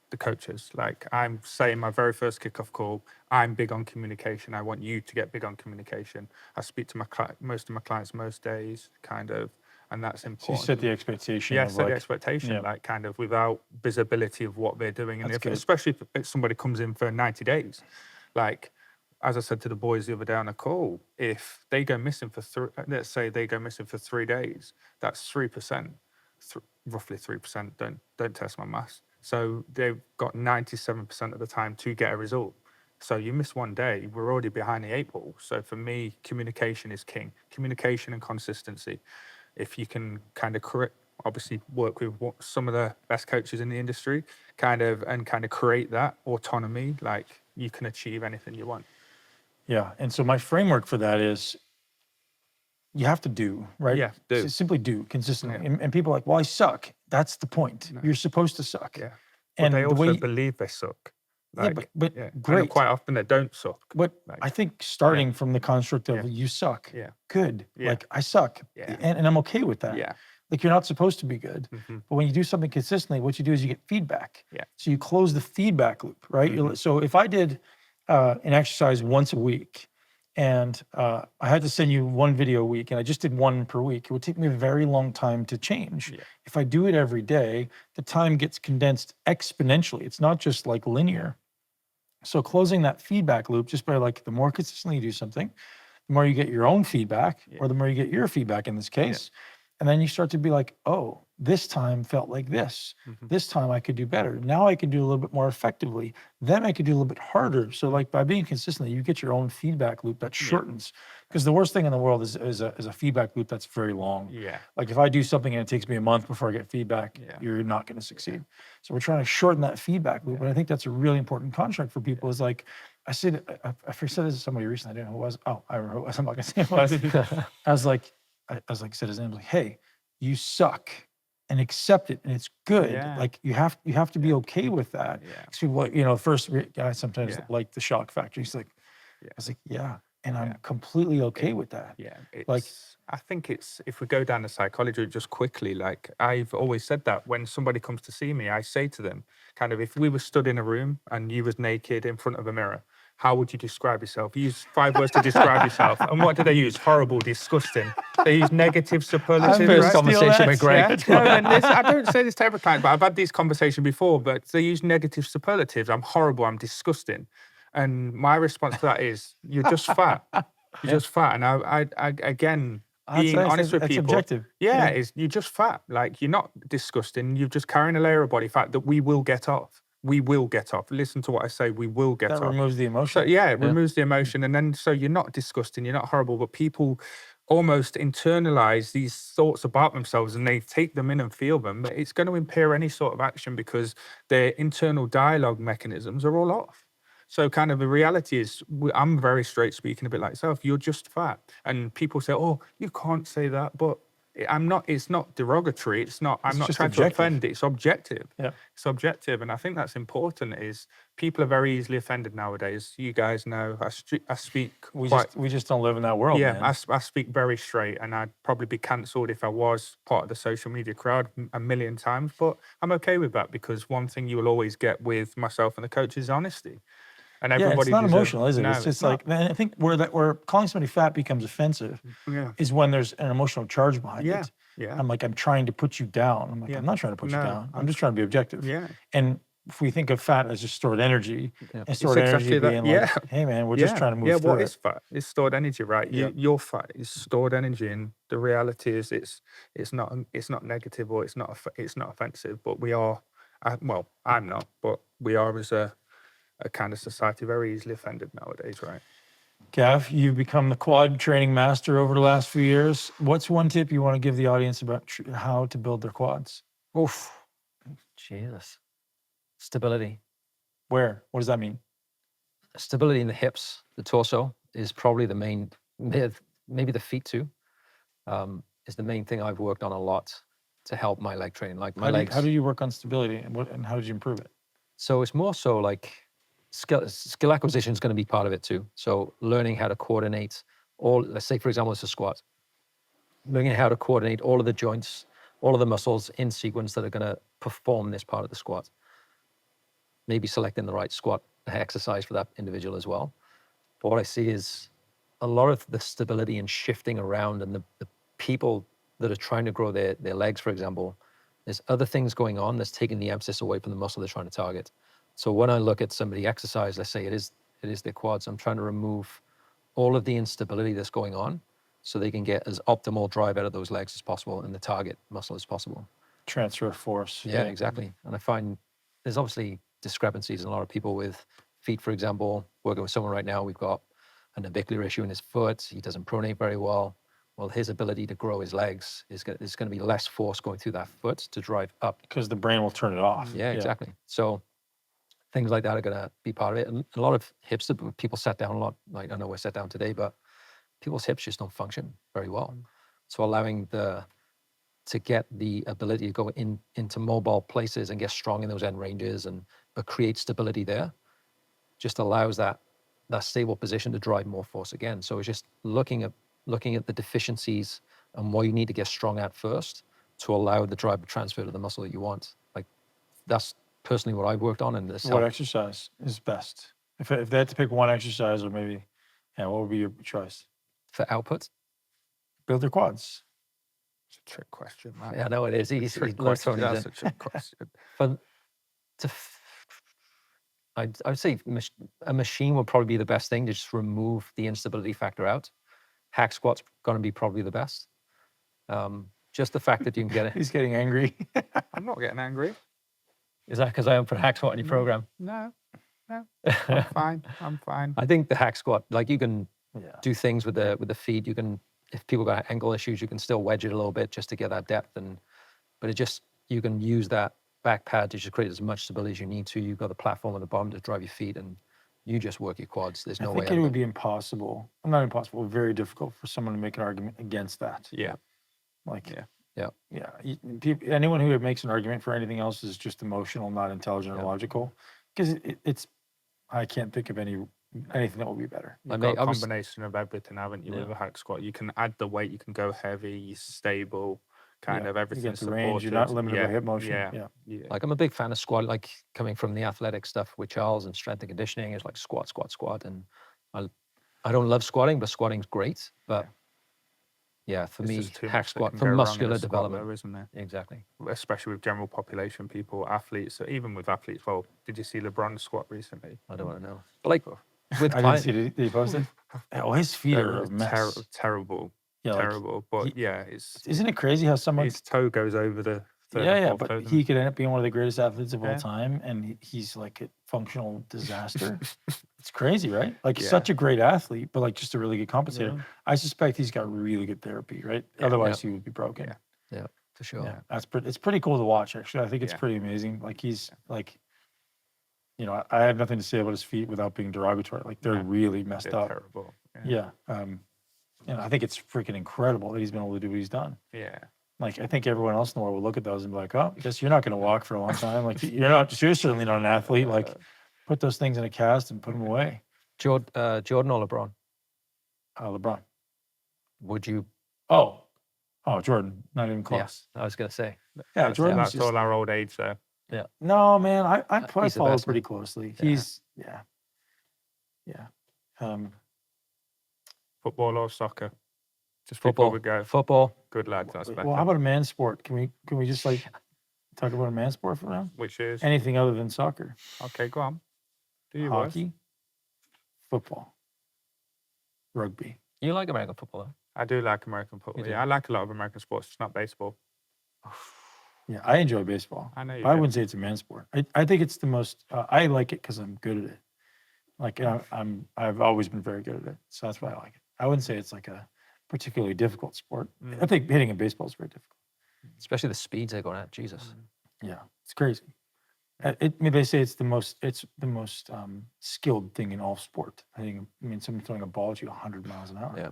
the coaches. Like I'm saying my very first kickoff call, I'm big on communication. I want you to get big on communication. I speak to most of my clients most days, kind of, and that's So you important. set the expectation. Yeah, of set the like, expectation, yeah. like kind of without visibility of what they're doing. And That's good. especially if somebody comes in for 90 days, like, as I said to the boys the other day on a call, if they go missing for let's say they go missing for 3 days, that's 3%, roughly 3%. Don't test my maths. So they've got 97% of the time to get a result. So you miss 1 day, we're already behind the 8 ball. So for me, communication is king. Communication and consistency. If you can kind of obviously work with some of the best coaches in the industry, kind of create that autonomy, like you can achieve anything you want. Yeah. And so my framework for that is you have to do, right? Yeah, do. Simply do consistently. Yeah. And people are like, well, I suck. That's the point. No. You're supposed to suck. Yeah. And But they the also way, believe they suck. yeah, Like, but and great. quite often they don't suck. But Like, I think starting from the construct of Yeah. you suck, Yeah. good. Yeah. Like I suck. Yeah. And I'm okay with that. Yeah. Like you're not supposed to be good. Mhm. But when you do something consistently, what you do is you get feedback. Yeah. So you close the feedback loop, right? Mhm. So if I did an exercise once a week and I had to send you one video a week and I just did one per week, it would take me a very long time to change. Yeah. If I do it every day, the time gets condensed exponentially. It's not just like linear. So closing that feedback loop just by like the more consistently you do something, the more you get your own feedback or the more you get your feedback in this case. And then you start to be like, oh, this time felt like this. Mhm. This time I could do better. Now I can do a little bit more effectively. Then I could do a little bit harder. So like by being consistent, you get your own feedback loop that shortens. Because the worst thing in the world is a feedback loop that's very long. Yeah. Like if I do something and it takes me a month before I get feedback, you're not going to succeed. So we're trying to shorten that feedback loop. And I think that's a really important construct for people is like, I said this to somebody recently, I didn't know who it was. Oh, I remember who it was. I'm not going to say who it was. I was like, said his name, like, hey, you suck and accept it. And it's good. Yeah. Like you have to be okay with that. Yeah. Because people like, first guy sometimes like the shock factor. He's like, I was like, yeah. And I'm completely okay with that. Yeah. Like, I think if we go down the psychology just quickly, like I've always said that when somebody comes to see me, I say to them, kind of, if we were stood in a room and you was naked in front of a mirror, how would you describe yourself? Use 5 words to describe yourself. And what do they use? Horrible, disgusting. They use negative superlatives. First right? conversation with Greg. No, and I don't say this to every client, but I've had these conversations before, but they use negative superlatives. I'm horrible, I'm disgusting. And my response to that is, you're just fat. You're just fat. And I again, being honest with people. Objective. Yeah, you're just fat. Like, you're not disgusting. You're just carrying a layer of body fat that we will get off. We will get off. Listen to what I say. We will get off. That removes the emotion. So it removes the emotion, and then so you're not disgusting, you're not horrible, but people almost internalize these thoughts about themselves and they take them in and feel them. But it's going to impair any sort of action because their internal dialogue mechanisms are all off. So kind of the reality is, I'm very straight speaking, a bit like yourself. You're just fat, and people say, "Oh, you can't say that," but I'm not. It's not derogatory. It's not. I'm not trying to offend. It's objective. Yeah, it's objective, and I think that's important. Is people are very easily offended nowadays. You guys know. I speak. We just don't live in that world. Yeah, man. I speak very straight, and I'd probably be cancelled if I was part of the social media crowd a million times. But I'm okay with that because one thing you will always get with myself and the coach is honesty. And everybody it's not emotional, is it? It's just like, man, I think where calling somebody fat becomes offensive is when there's an emotional charge behind it. Yeah. I'm like, I'm trying to put you down. I'm like, I'm not trying to put you down. I'm just trying to be objective. Yeah. And if we think of fat as just stored energy, and stored It's energy exactly being like, hey man, we're just trying to move through what it. is fat? It's stored energy, right? Your fat is stored energy, and the reality is it's not negative or it's not offensive. But we are, I'm not, but we are as a kind of society very easily offended nowadays, right? Gav, you've become the quad training master over the last few years. What's one tip you want to give the audience about how to build their quads? Oof, Jesus, stability. Where? What does that mean? Stability in the hips, the torso is probably the main. Maybe the feet too, is the main thing I've worked on a lot to help my leg training. Like my legs. How do you work on stability, and how did you improve it? So it's more so like skill acquisition is going to be part of it too. So learning how to coordinate let's say, for example, it's a squat. Looking at how to coordinate all of the joints, all of the muscles in sequence that are going to perform this part of the squat. Maybe selecting the right squat exercise for that individual as well. But what I see is a lot of the stability and shifting around, and the people that are trying to grow their legs, for example, there's other things going on that's taking the emphasis away from the muscle they're trying to target. So when I look at somebody exercise, let's say it is their quads, I'm trying to remove all of the instability that's going on so they can get as optimal drive out of those legs as possible and the target muscle as possible. Transfer of force. Yeah, exactly. And I find there's obviously discrepancies in a lot of people with feet, for example. Working with someone right now, we've got a navicular issue in his foot. He doesn't pronate very well. Well, his ability to grow his legs is going to be less force going through that foot to drive up. Because the brain will turn it off. Yeah, exactly. So things like that are going to be part of it. And a lot of hips that people sat down a lot, like I know we're sat down today, but people's hips just don't function very well. So allowing to get the ability to go into mobile places and get strong in those end ranges but create stability there just allows that stable position to drive more force again. So it's just looking at the deficiencies and what you need to get strong at first to allow the drive to transfer to the muscle that you want. Like that's personally what I've worked on. And what exercise is best? If they had to pick one exercise, or maybe, what would be your choice? For output? Build their quads. It's a trick question, man. Yeah, I know it is. He's That's a trick question. But I'd say a machine would probably be the best thing to just remove the instability factor out. Hack squat's going to be probably the best. Just the fact that you can get it. He's getting angry. I'm not getting angry. Is that because I haven't put hack squat in your program? No. I'm fine. I think the hack squat, like you can do things with the feet. You can, if people got ankle issues, you can still wedge it a little bit just to get that depth. But you can use that back pad to just create as much stability as you need to. You've got the platform at the bottom to drive your feet, and you just work your quads. There's no way. I think it would be impossible. Not impossible. Very difficult for someone to make an argument against that. Yeah. Anyone who makes an argument for anything else is just emotional, not intelligent or logical. Because I can't think of anything that will be better. You've got a combination of everything, haven't you, with a hack squat? You can add the weight, you can go heavy, you're stable, kind of everything. You get the range, you're not limited by hip motion. Yeah. Like I'm a big fan of squat, like coming from the athletic stuff with Charles and strength and conditioning. It's like squat. And I don't love squatting, but squatting's great. But for me, hack squat for muscular development, though, isn't there? Exactly. Especially with general population people, athletes. So even with athletes, well, did you see LeBron's squat recently? I don't want to know. But like with I didn't see it. Did he post it? His feet are a mess. Terrible. Yeah, terrible. But isn't it crazy how someone his toe goes over the but he could end up being one of the greatest athletes of all time, and he's like a functional disaster. It's crazy, right? Like such a great athlete, but like just a really good compensator. Yeah. I suspect he's got really good therapy, right? Otherwise he would be broken. Yeah, for sure. Yeah, it's pretty cool to watch, actually. I think it's pretty amazing. Like he's like, I have nothing to say about his feet without being derogatory. Like they're really messed up. Terrible. I think it's freaking incredible that he's been able to do what he's done. Yeah. Like, I think everyone else in the world will look at those and be like, oh, I guess you're not going to walk for a long time. Like, you're certainly not an athlete. Like, put those things in a cast and put them away. Jordan or LeBron? LeBron. Would you? Oh, Jordan. Not even close. Yeah, I was going to say. Yeah, Jordan. That's all our old age, though. Yeah. No, man, I follow pretty closely. Yeah. He's, Football or soccer? Just football. Before we go. Football. Good lads, that's better. Well, how about a man sport? Can we just like talk about a man sport for now? Which is? Anything other than soccer. Okay, go on. Do you Hockey, football, rugby. You like American football, though? I do like American football. Yeah, I like a lot of American sports. It's not baseball. Yeah, I enjoy baseball. I know you I wouldn't say it's a man sport. I think it's the most. I like it because I'm good at it. Like I've always been very good at it, so that's why I like it. I wouldn't say it's like a particularly difficult sport. I think hitting a baseball is very difficult, especially the speeds they're going at. Jesus. Yeah, it's crazy. They say it's the most skilled thing in all sport. Someone throwing a ball at you 100 miles an hour. Yeah.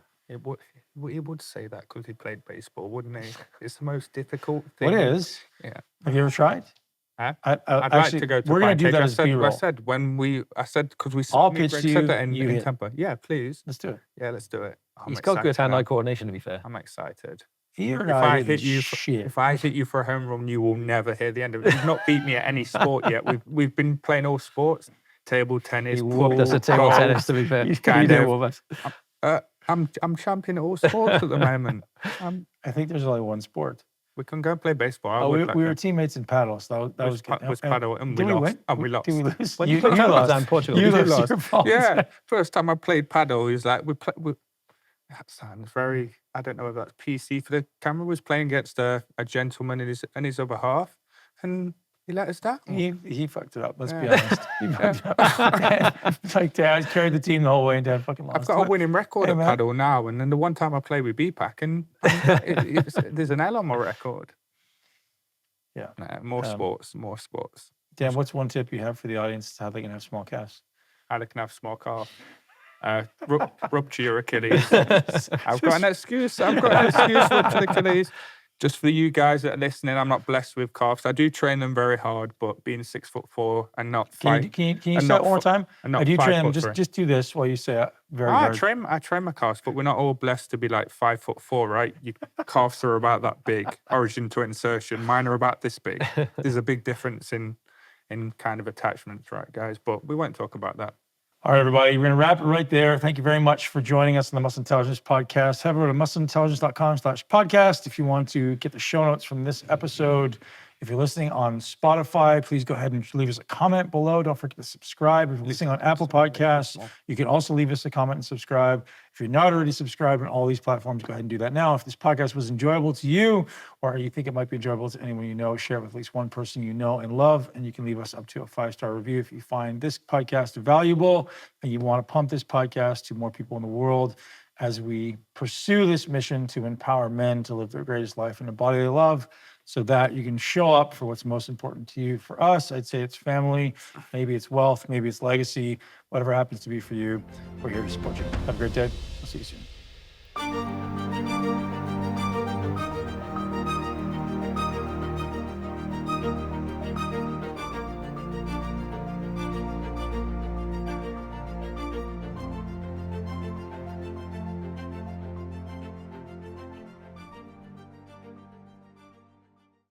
He would say that because he played baseball, wouldn't he? It's the most difficult thing. It is. Yeah. Have you ever tried? Huh? I'd like to go to. We're going to do that as B-roll. I said because we. I'll pitch to you. Said that in hit. Tampa. Yeah, please. Let's do it. Yeah, let's do it. I'm He's got good excited now. hand-eye coordination, to be fair. I'm excited. You're If not I hitting hit you, shit. if I hit you for a home run, you will never hear the end of it. You've not beat me at any sport yet. We've been playing all sports: table tennis, He pool, whooped us at table golf. tennis, to be fair. He's He kind did of- whoop us. I'm champion at all sports at the moment. I think there's only one sport. We can go and play baseball. I Oh, would we like were that. teammates in paddle, so that was good. Was paddle, and we Did lost. win? And we lost. Did we lose? When you play paddle lost. down in Portugal, You did you lost. lost. Your fault. Yeah, first time I played paddle, he was like, that sounds very, I don't know if that's PC for the camera, was playing against a gentleman and his other half, and he let us down. He fucked it up. Let's be Yeah. honest. He fucked it up. Like Dad carried the team the whole way, and Dad fucking lost. I've got a winning record Hey, at man. paddle now, and then the one time I played with BPAC, and there's an L on my record. Yeah. Nah, more sports. Dan, what's one tip you have for the audience how they can have small calves? How they can have small calf. Rupture your Achilles. I've got an excuse. Rupture the Achilles. Just for you guys that are listening, I'm not blessed with calves. I do train them very hard, but being 6'4" and not Can 5. you say and that not one more fo- time? and not I do train them. 5'3". Just do this while you say it very I hard. train my calves, but we're not all blessed to be like 5'4", right? Your calves are about that big, origin to insertion. Mine are about this big. There's a big difference in kind of attachments, right, guys? But we won't talk about that. All right, everybody, we're going to wrap it right there. Thank you very much for joining us on the Muscle Intelligence Podcast. Head over to muscleintelligence.com/podcast if you want to get the show notes from this episode. If you're listening on Spotify, please go ahead and leave us a comment below. Don't forget to subscribe. If you're listening on Apple Podcasts, you can also leave us a comment and subscribe. If you're not already subscribed on all these platforms, go ahead and do that now. If this podcast was enjoyable to you, or you think it might be enjoyable to anyone you know, share it with at least one person you know and love. And you can leave us up to a 5-star review if you find this podcast valuable and you want to pump this podcast to more people in the world as we pursue this mission to empower men to live their greatest life in a body they love, so that you can show up for what's most important to you. For us, I'd say it's family, maybe it's wealth, maybe it's legacy, whatever happens to be for you. We're here to support you. Have a great day. I'll see you soon.